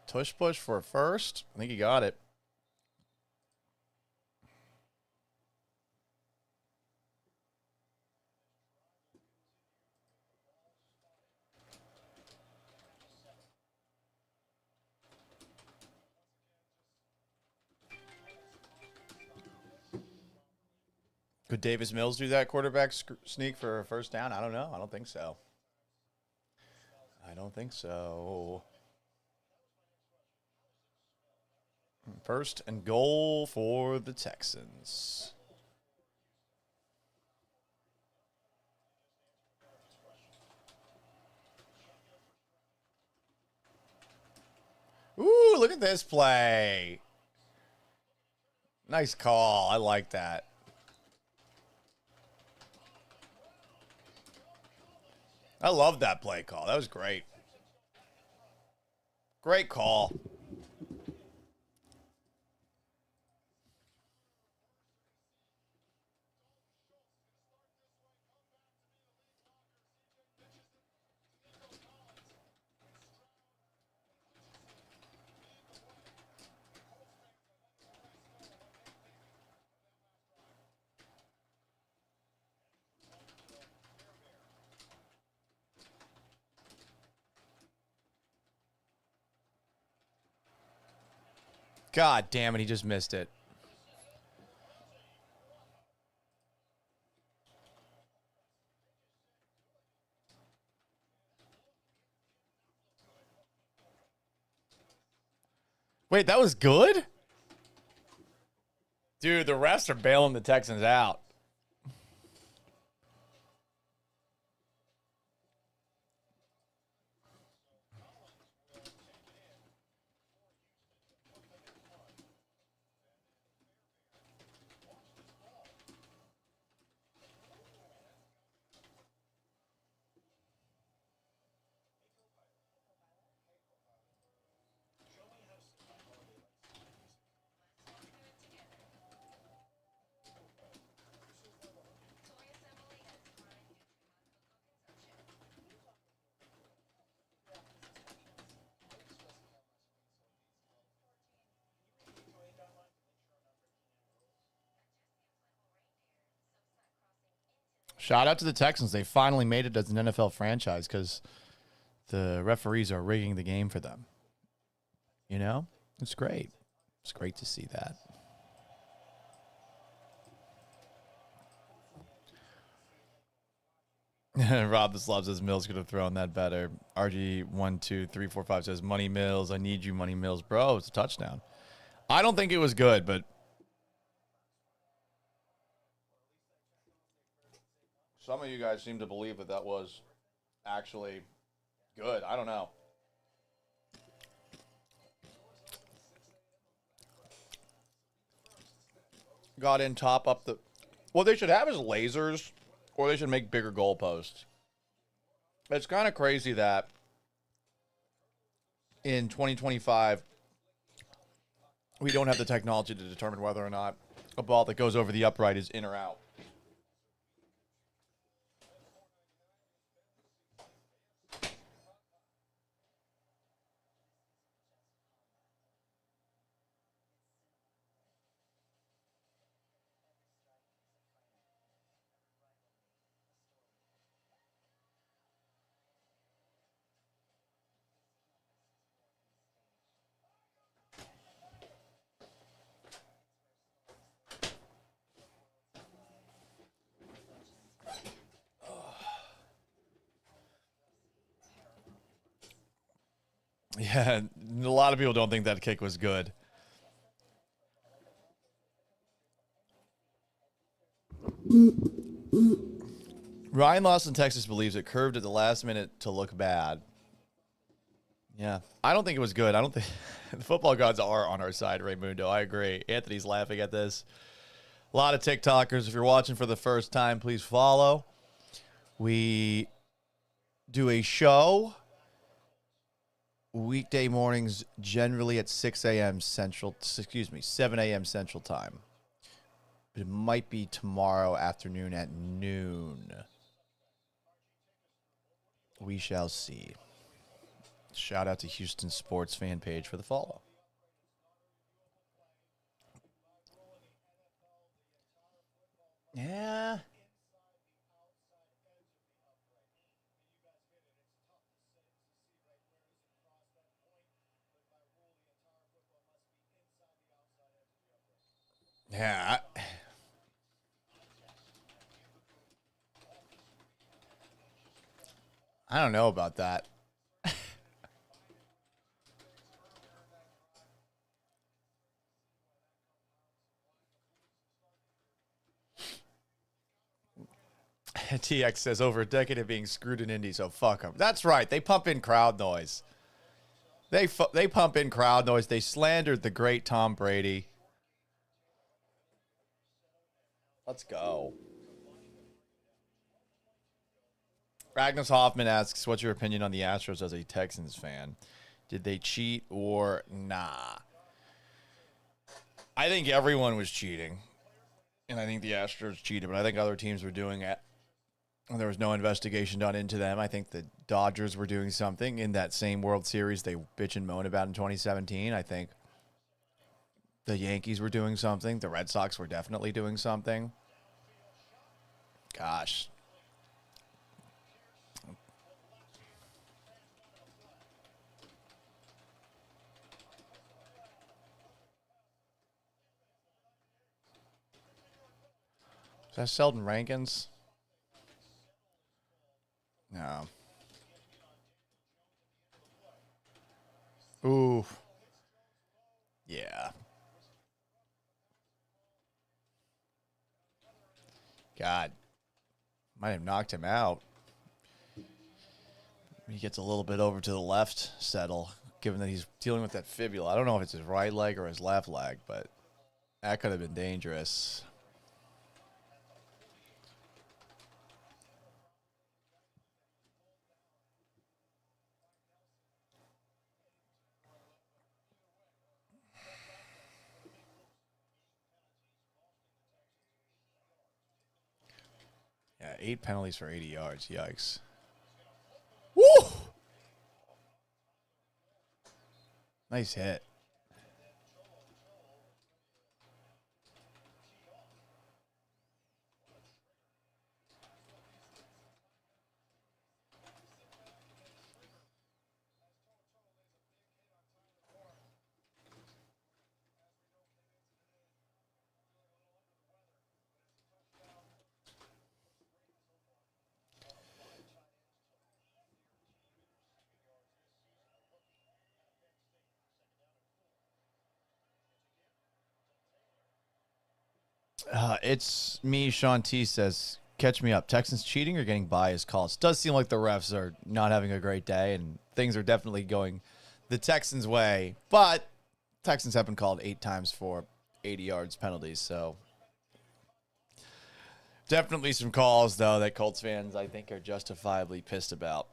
Tush push for a first. I think he got it. Could Davis Mills do that quarterback sneak for a first down? I don't know. I don't think so. I don't think so. 1st and goal for the Texans. Ooh, look at this play. Nice call. I like that. I love that play call. That was great. Great call. God damn it, he just missed it. Wait, that was good? Dude, the refs are bailing the Texans out. Shout out to the Texans. They finally made it as an NFL franchise because the referees are rigging the game for them. You know? It's great. It's great to see that. Rob the Slob says Mills could have thrown that better. RG12345 says Money Mills. I need you, Money Mills. Bro, it's a touchdown. I don't think it was good, but some of you guys seem to believe that that was actually good. I don't know. Got in top up the... What they should have is lasers, or they should make bigger goalposts. It's kind of crazy that in 2025, we don't have the technology to determine whether or not a ball that goes over the upright is in or out. Yeah, a lot of people don't think that kick was good. Ryan Lawson, Texas believes it curved at the last minute to look bad. Yeah, I don't think it was good. I don't think the football gods are on our side, Raymundo. I agree. Anthony's laughing at this. A lot of TikTokers. If you're watching for the first time, please follow. We do a show weekday mornings, generally at 6 a.m. Central, 7 a.m. Central Time. But it might be tomorrow afternoon at noon. We shall see. Shout out to Houston Sports fan page for the follow. Yeah. Yeah. I don't know about that. TX says over a decade of being screwed in Indy, so fuck them. That's right. They pump in crowd noise. They pump in crowd noise. They slandered the great Tom Brady. Let's go. Magnus Hoffman asks, what's your opinion on the Astros as a Texans fan? Did they cheat or nah? I think everyone was cheating. And I think the Astros cheated, but I think other teams were doing it. There was no investigation done into them. I think the Dodgers were doing something in that same World Series they bitch and moan about in 2017. I think the Yankees were doing something. The Red Sox were definitely doing something. Gosh. Is that Sheldon Rankins? No. Ooh. Yeah. God. Might have knocked him out. He gets a little bit over to the left settle, given that he's dealing with that fibula. I don't know if it's his right leg or his left leg, but that could have been dangerous. Yeah, 8 penalties for 80 yards. Yikes. Woo! Nice hit. It's me, Sean T says, catch me up. Texans cheating or getting biased calls? Does seem like the refs are not having a great day, and things are definitely going the Texans' way. But Texans have been called 8 times for 80 yards penalties, so definitely some calls, though, that Colts fans, I think, are justifiably pissed about.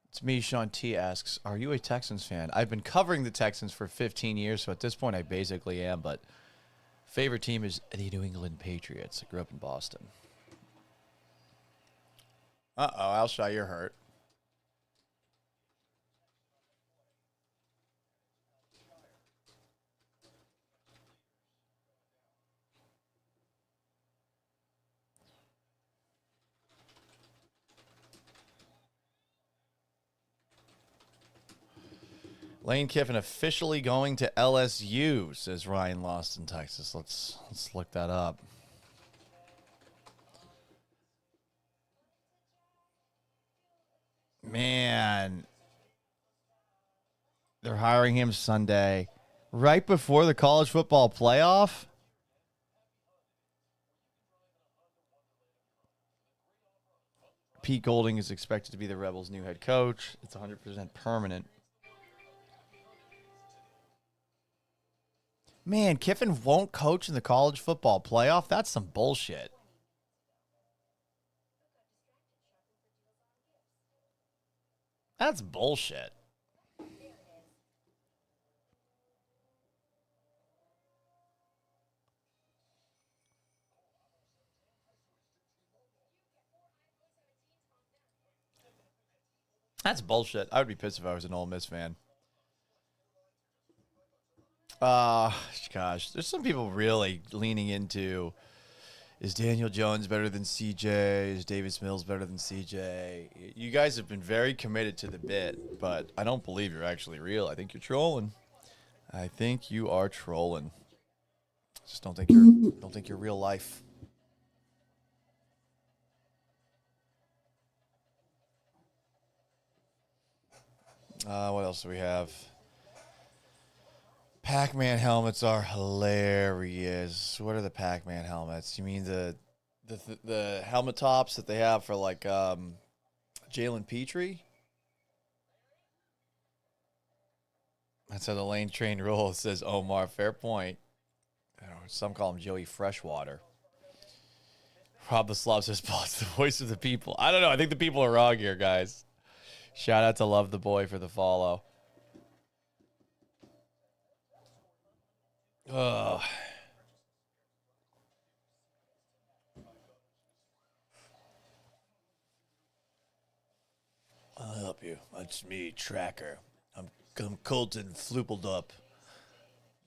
It's me, Sean T asks, are you a Texans fan? I've been covering the Texans for 15 years, so at this point I basically am, but favorite team is the New England Patriots. I grew up in Boston. Uh-oh, Alshon, you're hurt. Lane Kiffin officially going to LSU, says Ryan Lost in Texas. Let's look that up. Man, they're hiring him Sunday, right before the college football playoff. Pete Golding is expected to be the Rebels' new head coach. It's 100% permanent. Man, Kiffin won't coach in the college football playoff? That's some bullshit. That's bullshit. That's bullshit. I would be pissed if I was an Ole Miss fan. Gosh, there's some people really leaning into, is Daniel Jones better than CJ? Is Davis Mills better than CJ? You guys have been very committed to the bit, but I don't believe you're actually real. I think you're trolling. I think you are trolling. Just don't think you're real life. What else do we have? Pac-Man helmets are hilarious. What are the Pac-Man helmets? You mean the helmet tops that they have for like Jalen Petrie? That's how the lane train rolls. It says Omar. Fair point. Some call him Joey Freshwater. Rob the Slob says, Paul, it's the voice of the people. I don't know. I think the people are wrong here, guys. Shout out to Love the Boy for the follow. Ugh. I'll help you. It's me, Tracker. I'm Colton Fluppled up.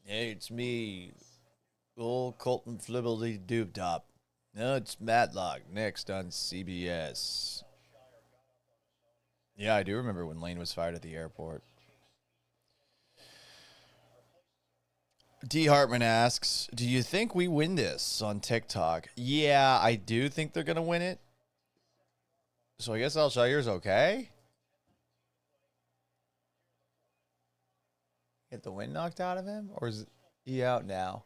Hey, it's me, old Colton Flibbledy Doob Top. No, it's Matlock next on CBS. Yeah, I do remember when Lane was fired at the airport. D. Hartman asks, do you think we win this on TikTok? Yeah, I do think they're going to win it. So I guess Alshire's okay. Get the wind knocked out of him? Or is he out now?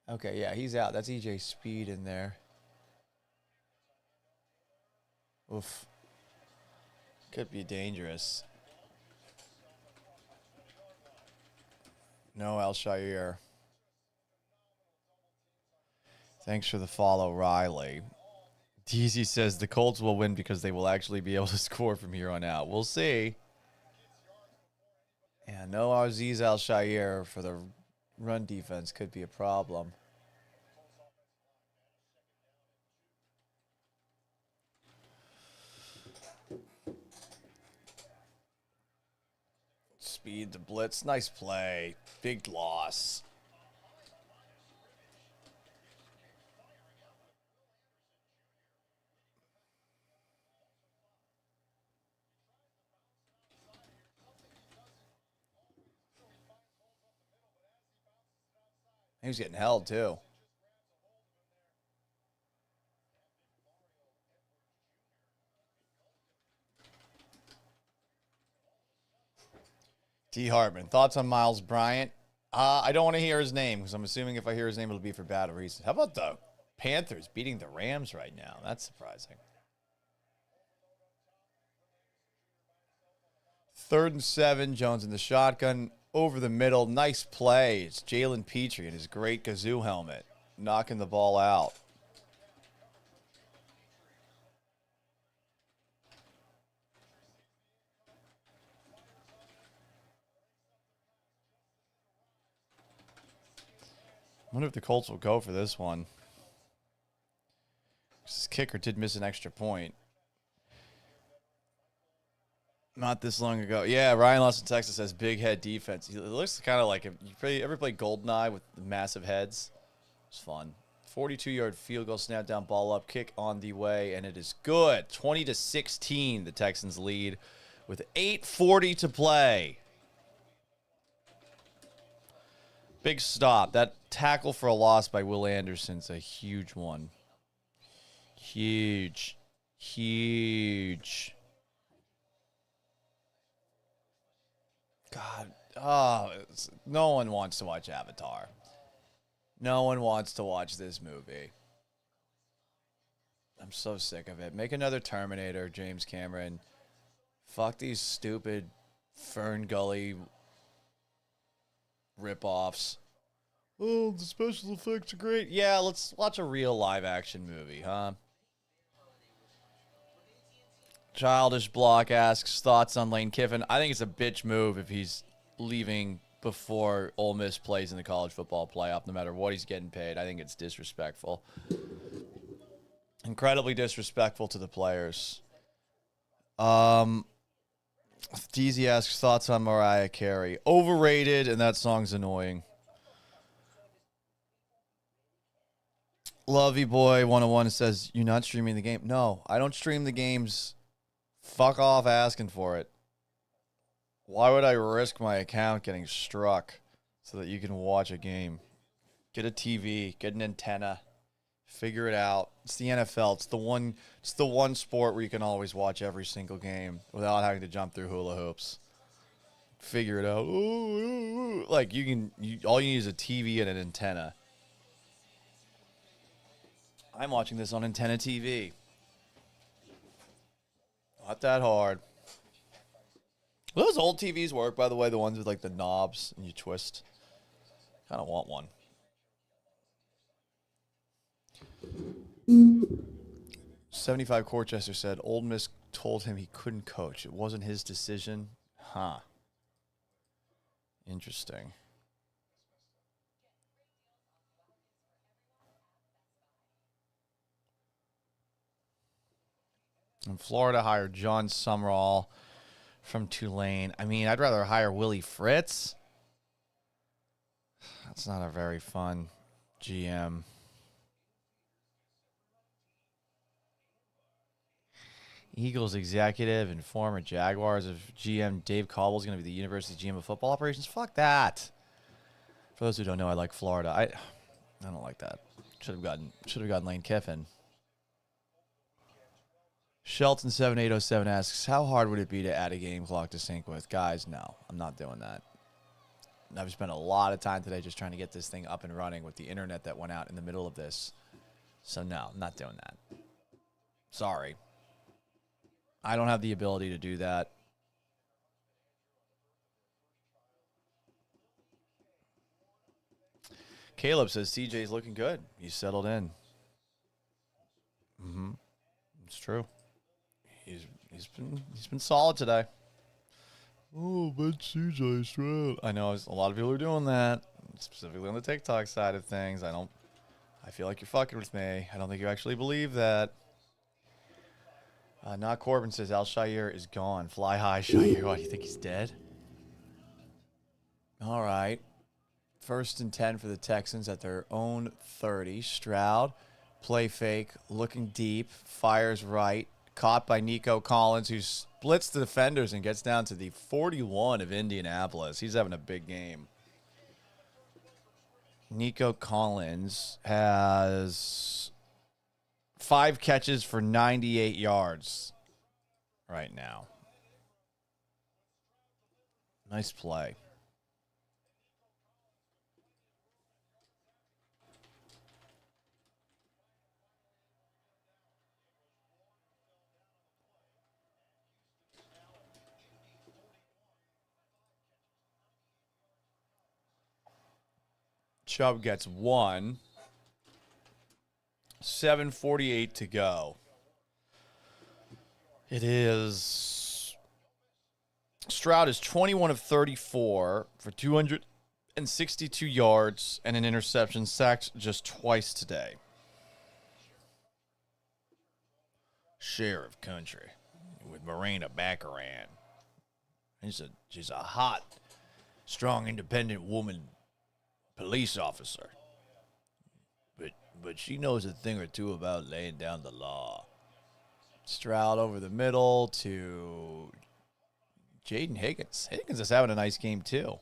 Okay, yeah, he's out. That's EJ Speed in there. Oof. Could be dangerous. No Alshire. Thanks for the follow, Riley. DZ says the Colts will win because they will actually be able to score from here on out. We'll see. Yeah, no Aziz Al-Shire for the run defense could be a problem. Speed the blitz. Nice play. Big loss. He was getting held, too. T. Hartman, thoughts on Miles Bryant? I don't want to hear his name because I'm assuming if I hear his name, it'll be for bad reasons. How about the Panthers beating the Rams right now? That's surprising. 3rd and 7, Jones in the shotgun. Over the middle, nice play. It's Jalen Petrie in his great kazoo helmet, knocking the ball out. I wonder if the Colts will go for this one. This kicker did miss an extra point. Not this long ago. Yeah, Ryan Lawson, Texas has big head defense. It looks kind of like, you ever play GoldenEye with the massive heads? It's fun. 42-yard field goal, snap down, ball up, kick on the way, and it is good. 20-16, the Texans lead with 8:40 to play. Big stop. That tackle for a loss by Will Anderson's a huge one. Huge. Huge. God, no one wants to watch Avatar. No one wants to watch this movie. I'm so sick of it. Make another Terminator, James Cameron. Fuck these stupid Fern Gully rip-offs. Oh, the special effects are great. Yeah, let's watch a real live-action movie, huh? Childish Block asks, thoughts on Lane Kiffin? I think it's a bitch move if he's leaving before Ole Miss plays in the college football playoff, no matter what he's getting paid. I think it's disrespectful. Incredibly disrespectful to the players. DZ asks thoughts on Mariah Carey. Overrated, and that song's annoying. Lovey Boy 101 says, you're not streaming the game. No, I don't stream the games. Fuck off asking for it. Why would I risk my account getting struck so that you can watch a game? Get a TV, get an antenna, figure it out. It's the NFL. It's the one sport where you can always watch every single game without having to jump through hula hoops. Figure it out. Like all you need is a TV and an antenna. I'm watching this on antenna TV. Not that hard. Those old TVs work, by the way, the ones with like the knobs and you twist. Kind of want one. 75 Corchester said, Old Miss told him he couldn't coach. It wasn't his decision. Huh. Interesting. And Florida hired John Summerall from Tulane. I mean, I'd rather hire Willie Fritz. That's not a very fun GM. Eagles executive and former Jaguars of GM Dave Caldwell is going to be the University GM of football operations. Fuck that. For those who don't know, I like Florida. I don't like that. Should have gotten Lane Kiffin. Shelton 7807 asks, how hard would it be to add a game clock to sync with? Guys, no, I'm not doing that. I've spent a lot of time today just trying to get this thing up and running with the internet that went out in the middle of this. So no, I'm not doing that. Sorry. I don't have the ability to do that. Caleb says CJ's looking good. He's settled in. It's true. He's been solid today. Oh, but CJ Stroud. I know a lot of people are doing that, specifically on the TikTok side of things. I feel like you're fucking with me. I don't think you actually believe that. Not Corbin says Al-Shire is gone. Fly high, Shire. What, you think he's dead? All right. 1st and 10 for the Texans at their own 30. Stroud, play fake, looking deep, fires right. Caught by Nico Collins, who splits the defenders and gets down to the 41 of Indianapolis. He's having a big game. Nico Collins has 5 catches for 98 yards right now. Nice play. Chubb gets 1. 7:48 to go. It is. Stroud is 21 of 34 for 262 yards and an interception, sacked just twice today. Share of country with Marina Baccaran. She's a hot, strong, independent woman police officer. But she knows a thing or two about laying down the law. Stroud over the middle to Jaden Higgins. Higgins is having a nice game, too.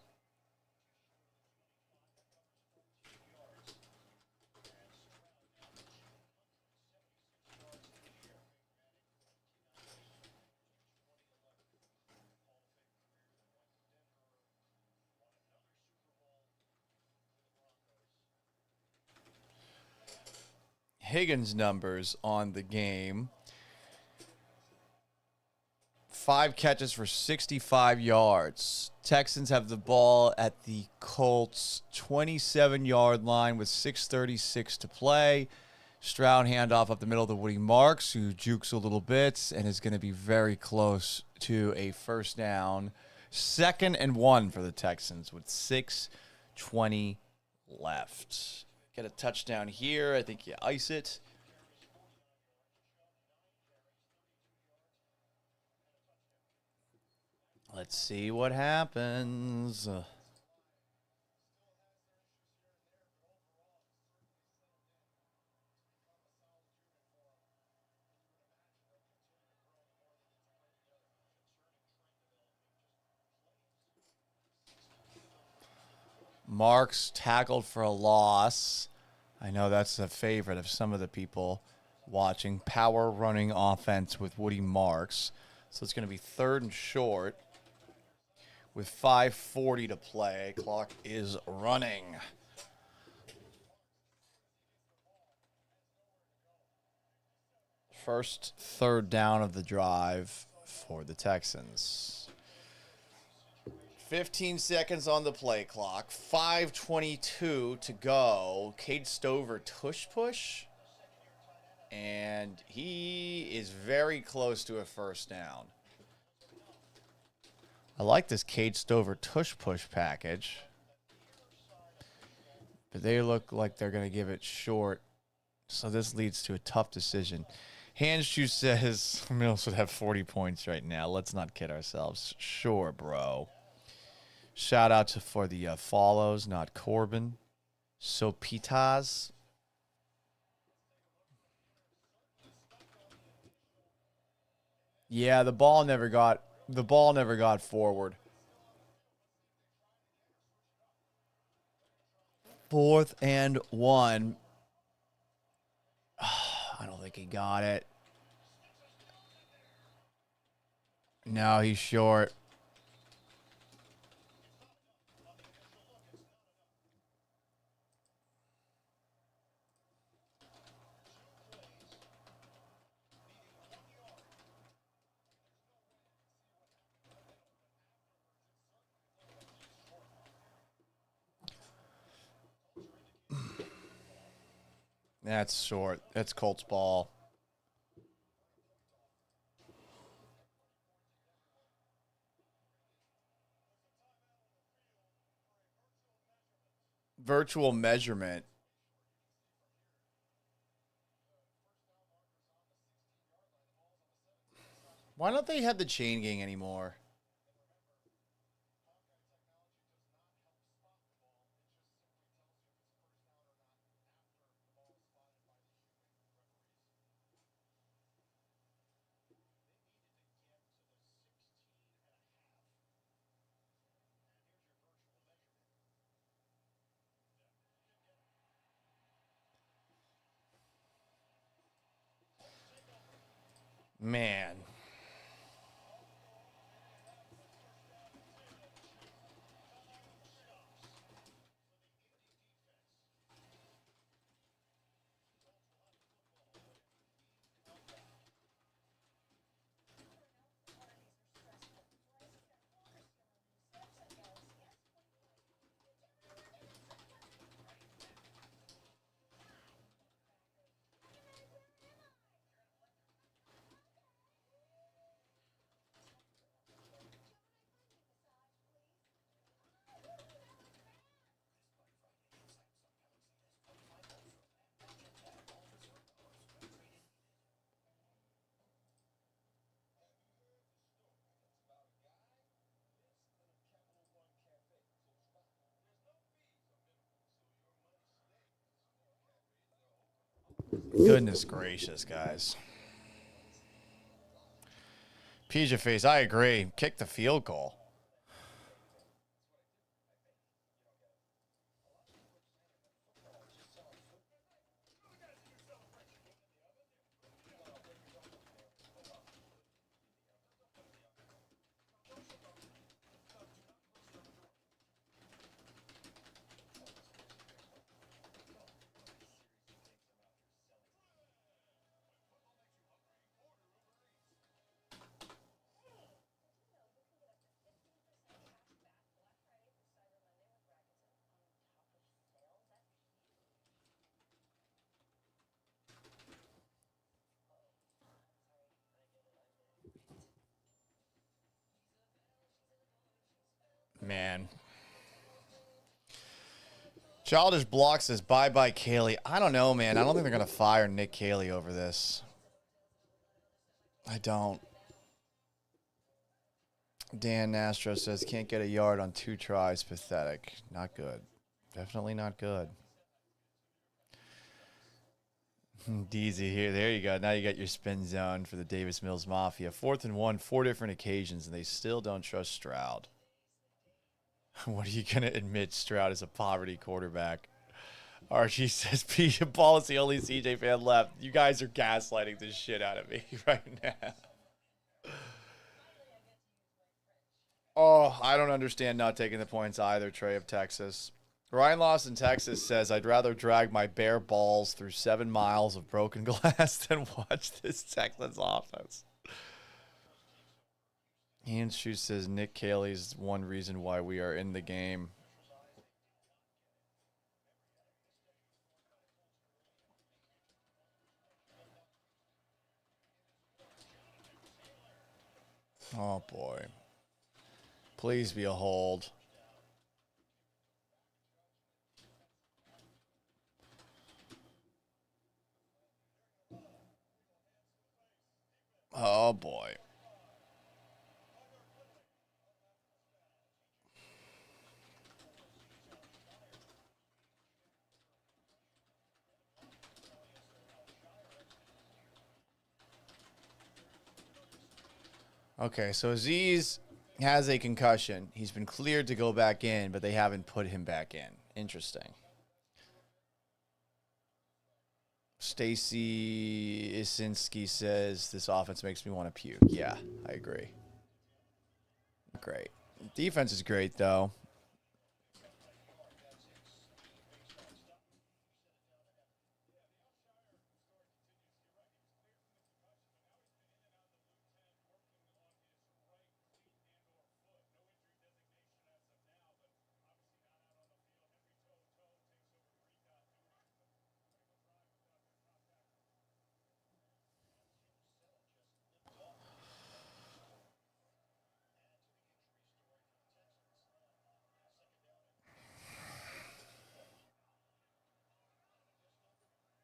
Higgins' numbers on the game. 5 catches for 65 yards. Texans have the ball at the Colts' 27-yard line with 6:36 to play. Stroud handoff up the middle to Woody Marks, who jukes a little bit and is going to be very close to a first down. 2nd and 1 for the Texans with 6:20 left. Get a touchdown here. I think you ice it. Let's see what happens. Marks tackled for a loss. I know that's a favorite of some of the people watching. Power running offense with Woody Marks. So it's going to be 3rd and short with 5:40 to play. Clock is running. First 3rd down of the drive for the Texans. 15 seconds on the play clock. 5:22 to go. Cade Stover tush push. And he is very close to a 1st down. I like this Cade Stover tush push package. But they look like they're going to give it short. So this leads to a tough decision. Handshoe says Mills would have 40 points right now. Let's not kid ourselves. Sure, bro. Shout out for the follows, not Corbin. Sopitas. Yeah, the ball never got forward. 4th and 1. I don't think he got it. No, he's short. That's short. That's Colts ball. Virtual measurement. Why don't they have the chain gang anymore? Man. Goodness gracious, guys. Pija face, I agree. Kick the field goal. Man. Childish Block says, bye-bye, Kaylee. I don't know, man. I don't think they're going to fire Nick Kaylee over this. I don't. Dan Nastro says, can't get a yard on 2 tries. Pathetic. Not good. Definitely not good. Deezy here. There you go. Now you got your spin zone for the Davis Mills Mafia. 4th and 1, 4 different occasions, and they still don't trust Stroud. What are you going to admit Stroud is a poverty quarterback? Archie says, Paul is the only CJ fan left. You guys are gaslighting the shit out of me right now. Oh, I don't understand not taking the points either, Trey of Texas. Ryan Lawson, Texas says, I'd rather drag my bare balls through 7 miles of broken glass than watch this Texans offense. Ian Shu says, Nick Caley's one reason why we are in the game. Oh, boy. Please be a hold. Oh, boy. Okay, so Aziz has a concussion. He's been cleared to go back in, but they haven't put him back in. Interesting. Stacy Isinski says, this offense makes me want to puke. Yeah, I agree. Great. Defense is great, though.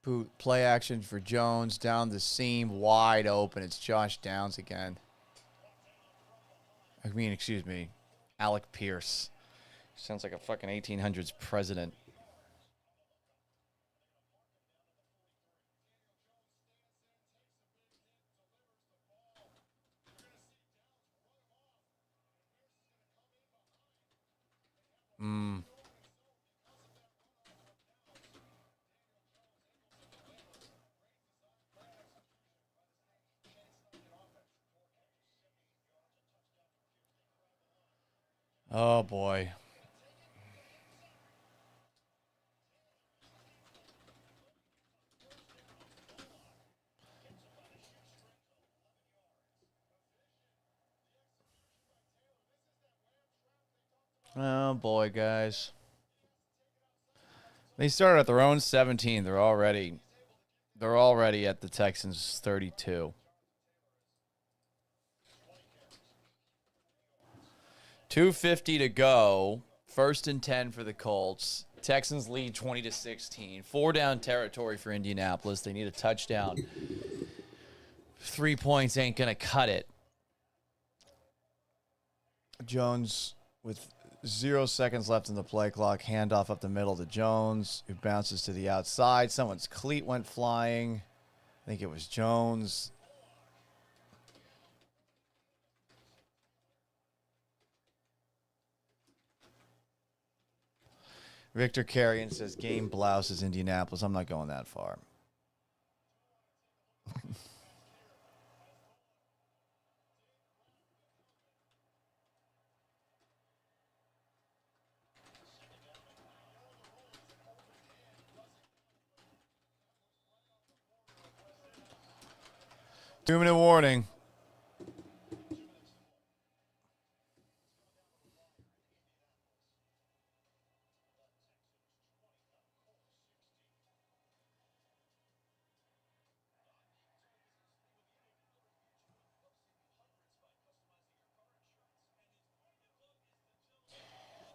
Boot play action for Jones down the seam, wide open. It's Josh Downs again. Excuse me, Alec Pierce. Sounds like a fucking 1800s president. Oh, boy. Oh, boy, guys. They started at their own 17. They're already at the Texans 32. 2:50 to go. 1st and 10 for the Colts. Texans lead 20-16. 4 down territory for Indianapolis. They need a touchdown. 3 points ain't going to cut it. Jones with 0 seconds left in the play clock. Handoff up the middle to Jones, who bounces to the outside. Someone's cleat went flying. I think it was Jones. Victor Carrion says, game blouse is Indianapolis. I'm not going that far. Two-minute warning.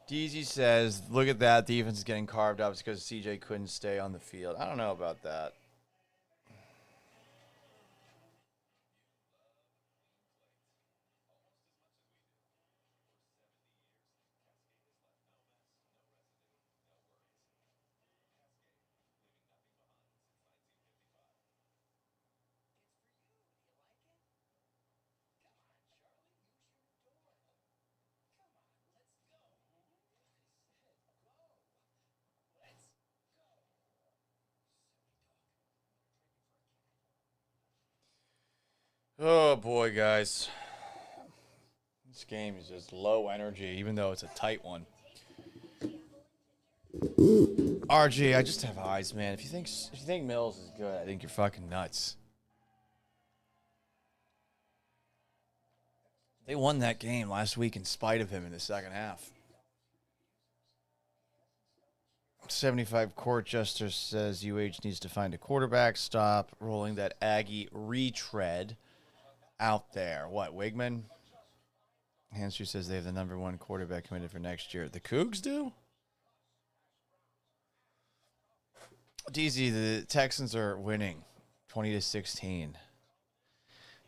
DZ says, look at that. Defense is getting carved up. It's because CJ couldn't stay on the field. I don't know about that. Oh, boy, guys. This game is just low energy, even though it's a tight one. RG, I just have eyes, man. If you think Mills is good, I think you're fucking nuts. They won that game last week in spite of him in the second half. 75 Court Jester says UH needs to find a quarterback. Stop rolling that Aggie retread out there. What, Wigman? Hanshu says they have the #1 quarterback committed for next year. The Cougs do? DZ, the Texans are winning 20-16.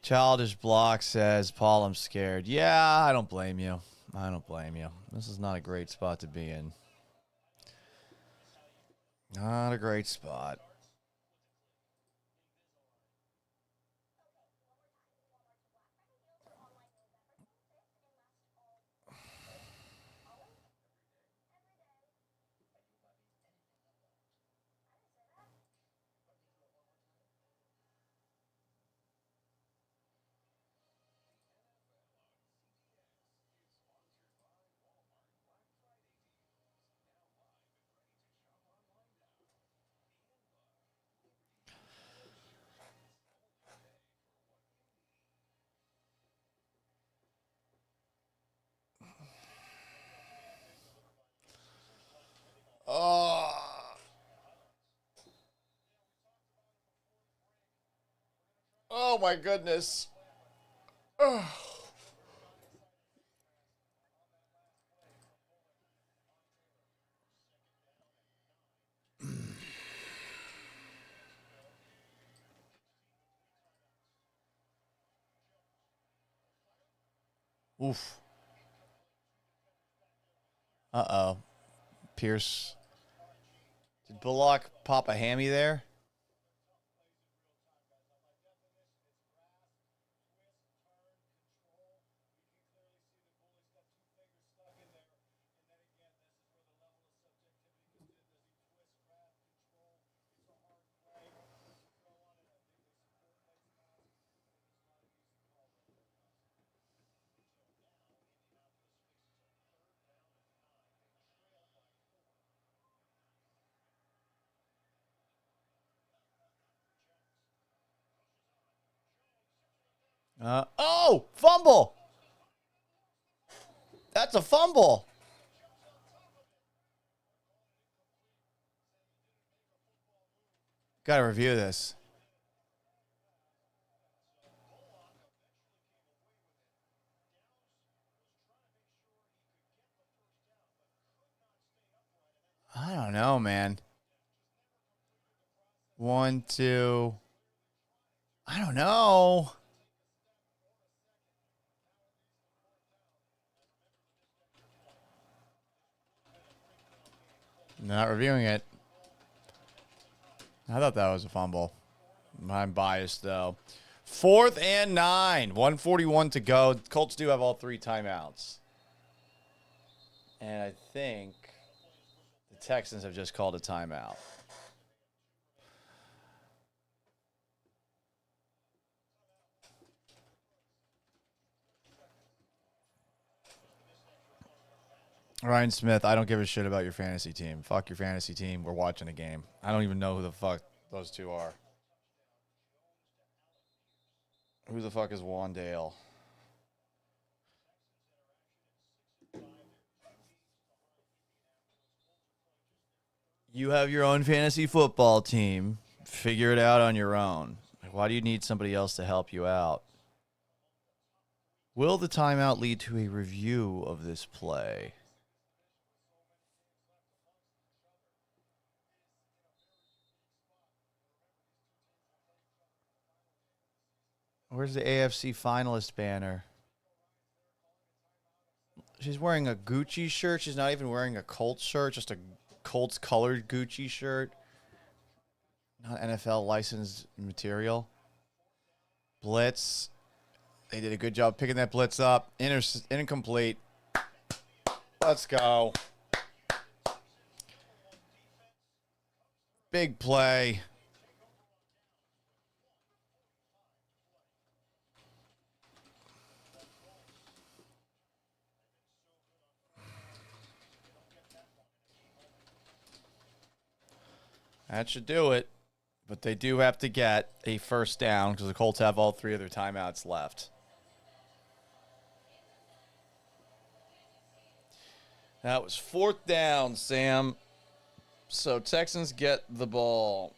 Childish Block says, Paul, I'm scared. Yeah, I don't blame you. I don't blame you. This is not a great spot to be in. Not a great spot. Oh my goodness. Oof. Uh-oh. Pierce. Did Bullock pop a hammy there? Oh, fumble. That's a fumble. Got to review this. I don't know, man. 1, 2. I don't know. Not reviewing it. I thought that was a fumble. I'm biased, though. 4th and 9. 1:41 to go. Colts do have all 3 timeouts. And I think the Texans have just called a timeout. Ryan Smith, I don't give a shit about your fantasy team. Fuck your fantasy team. We're watching a game. I don't even know who the fuck those two are. Who the fuck is Wandale? You have your own fantasy football team. Figure it out on your own. Why do you need somebody else to help you out? Will the timeout lead to a review of this play? Where's the AFC finalist banner? She's wearing a Gucci shirt. She's not even wearing a Colts shirt, just a Colts colored Gucci shirt. Not NFL licensed material. Blitz. They did a good job picking that blitz up. Incomplete. Let's go. Big play. That should do it. But they do have to get a first down because the Colts have all 3 of their timeouts left. That was 4th down, Sam. So Texans get the ball.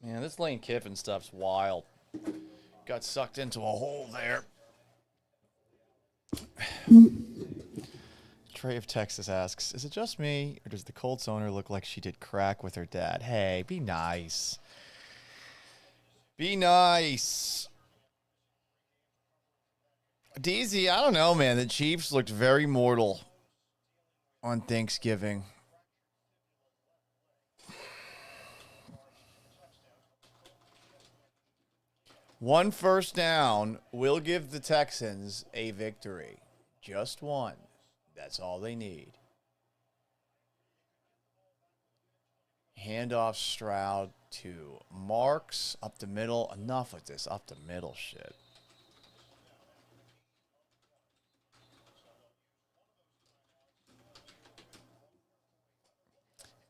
Man, this Lane Kiffin stuff's wild. Got sucked into a hole there. Trey of Texas asks, is it just me, or does the Colts owner look like she did crack with her dad? Hey, be nice. Be nice. DZ, I don't know, man. The Chiefs looked very mortal on Thanksgiving. One first down will give the Texans a victory. Just one. That's all they need. Handoff Stroud to Marks. Up the middle. Enough with this up the middle shit.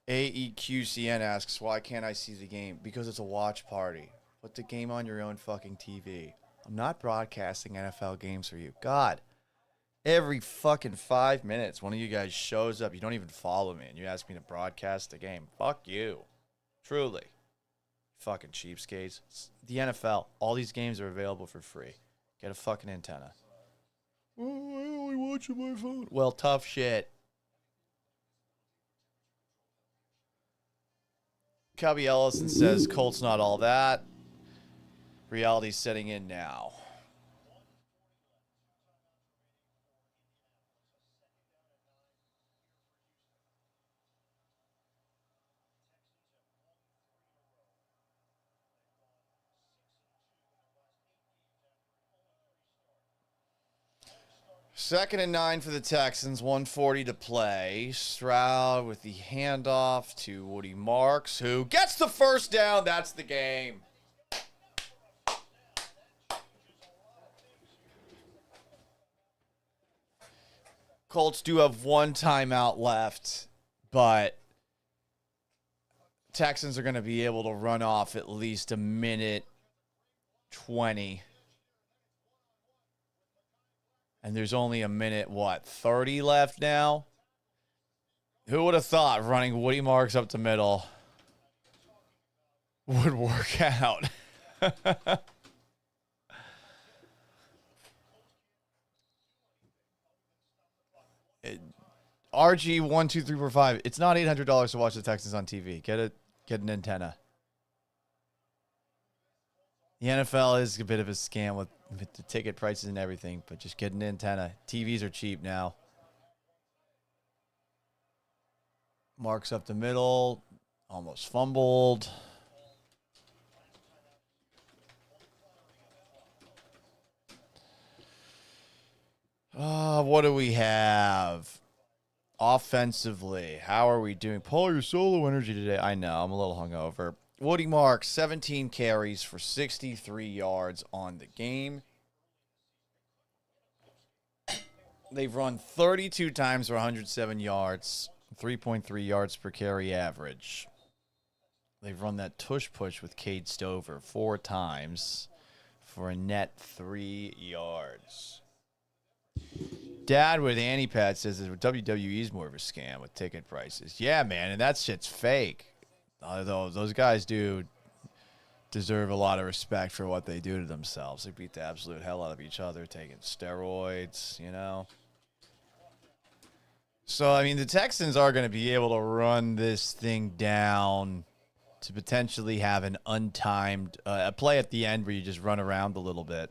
AEQCN asks, why can't I see the game? Because it's a watch party. Put the game on your own fucking TV. I'm not broadcasting NFL games for you. God, every fucking 5 minutes, one of you guys shows up. You don't even follow me, and you ask me to broadcast the game. Fuck you. Truly. Fucking cheapskates. It's the NFL. All these games are available for free. Get a fucking antenna. Oh, I only watch on my phone. Well, tough shit. Cubby Ellison says, Colts not all that. Reality's setting in now. Second and 9 for the Texans, 1:40 to play. Stroud with the handoff to Woody Marks, who gets the first down. That's the game. Colts do have one timeout left, but Texans are going to be able to run off at least a minute 20. And there's only a minute, 30 left now? Who would have thought running Woody Marks up the middle would work out? RG12345. It's not $800 to watch the Texans on TV. Get an antenna. The NFL is a bit of a scam with the ticket prices and everything, but just get an antenna. TVs are cheap now. Marks up the middle. Almost fumbled. What do we have? Offensively, how are we doing? Paul, your solo energy today. I know, I'm a little hungover. Woody Marks, 17 carries for 63 yards on the game. They've run 32 times for 107 yards, 3.3 yards per carry average. They've run that tush-push with Cade Stover 4 times for a net 3 yards. Dad with Annie Pat says that WWE is more of a scam with ticket prices. Yeah, man, and that shit's fake. Although those guys do deserve a lot of respect for what they do to themselves. They beat the absolute hell out of each other, taking steroids, you know. So, I mean, the Texans are going to be able to run this thing down to potentially have an untimed a play at the end where you just run around a little bit.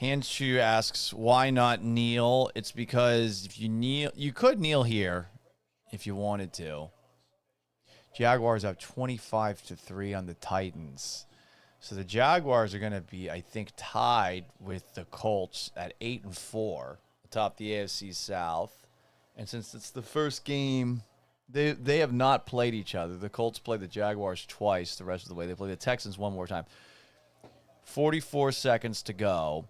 Handshoe asks, why not kneel? It's because if you kneel, you could kneel here if you wanted to. Jaguars have 25-3 on the Titans. So the Jaguars are going to be, I think, tied with the Colts at 8-4 atop the AFC South. And since it's the first game, they have not played each other. The Colts play the Jaguars twice the rest of the way. They play the Texans one more time. 44 seconds to go.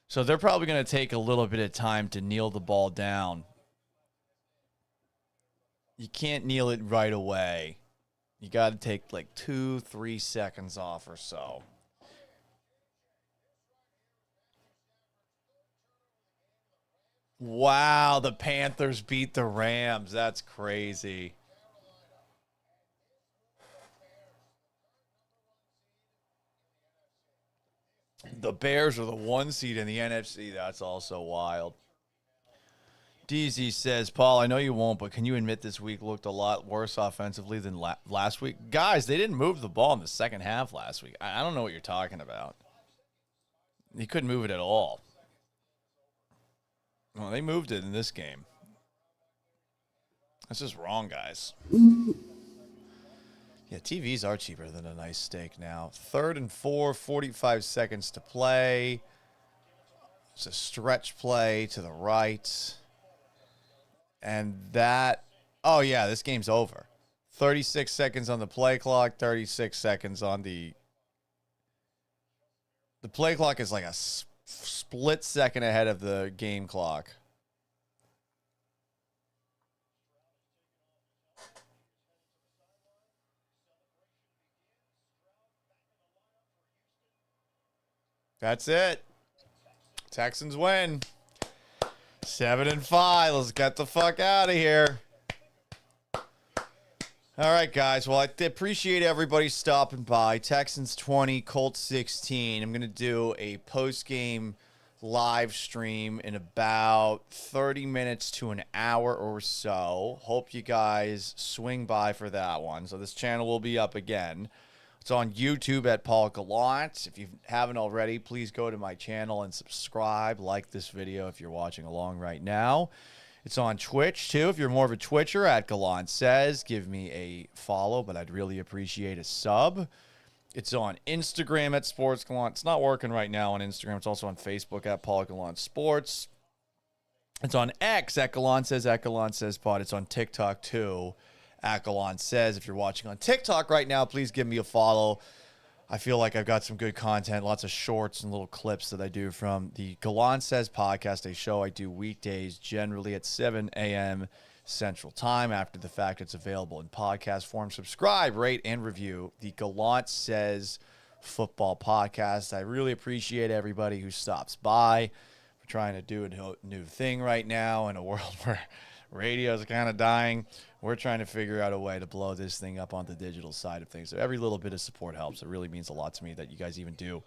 So they're probably going to take a little bit of time to kneel the ball down. You can't kneel it right away. You got to take like 2-3 seconds off or so. Wow, the Panthers beat the Rams. That's crazy. The Bears are the 1 seed in the NFC. That's also wild. DZ says, Paul, I know you won't, but can you admit this week looked a lot worse offensively than last week? Guys, they didn't move the ball in the second half last week. I don't know what you're talking about. They couldn't move it at all. Well, they moved it in this game. That's just wrong, guys. Yeah, TVs are cheaper than a nice steak now. 3rd and 4, 45 seconds to play. It's a stretch play to the right. And that, oh yeah, this game's over. 36 seconds on the play clock, 36 seconds on the play clock is like a split second ahead of the game clock. That's it. Texans win. 7-5. Let's get the fuck out of here. All right, guys. Well, I appreciate everybody stopping by. Texans 20, Colts 16. I'm going to do a post-game live stream in about 30 minutes to an hour or so. Hope you guys swing by for that one. So this channel will be up again. It's on YouTube at Paul Gallant. If you haven't already, please go to my channel and subscribe. Like this video if you're watching along right now. It's on Twitch, too. If you're more of a Twitcher, at Gallant Says, give me a follow, but I'd really appreciate a sub. It's on Instagram at Sports Gallant. It's not working right now on Instagram. It's also on Facebook at Paul Gallant Sports. It's on X at Gallant Says Pod. It's on TikTok, too. At Gallant Says. If you're watching on TikTok right now, please give me a follow. I feel like I've got some good content, lots of shorts and little clips that I do from the Gallant Says podcast, a show I do weekdays, generally at 7 a.m. Central Time. After the fact, it's available in podcast form. Subscribe, rate, and review the Gallant Says football podcast. I really appreciate everybody who stops by. We're trying to do a new thing right now in a world where radio is kind of dying. We're trying to figure out a way to blow this thing up on the digital side of things. So every little bit of support helps. It really means a lot to me that you guys even do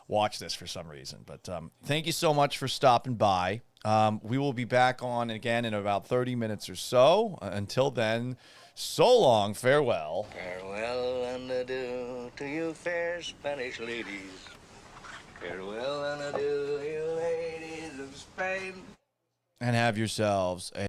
watch this for some reason. But thank you so much for stopping by. We will be back on again in about 30 minutes or so. Until then, so long, farewell. Farewell and adieu to you fair Spanish ladies. Farewell and adieu, you ladies of Spain. And have yourselves a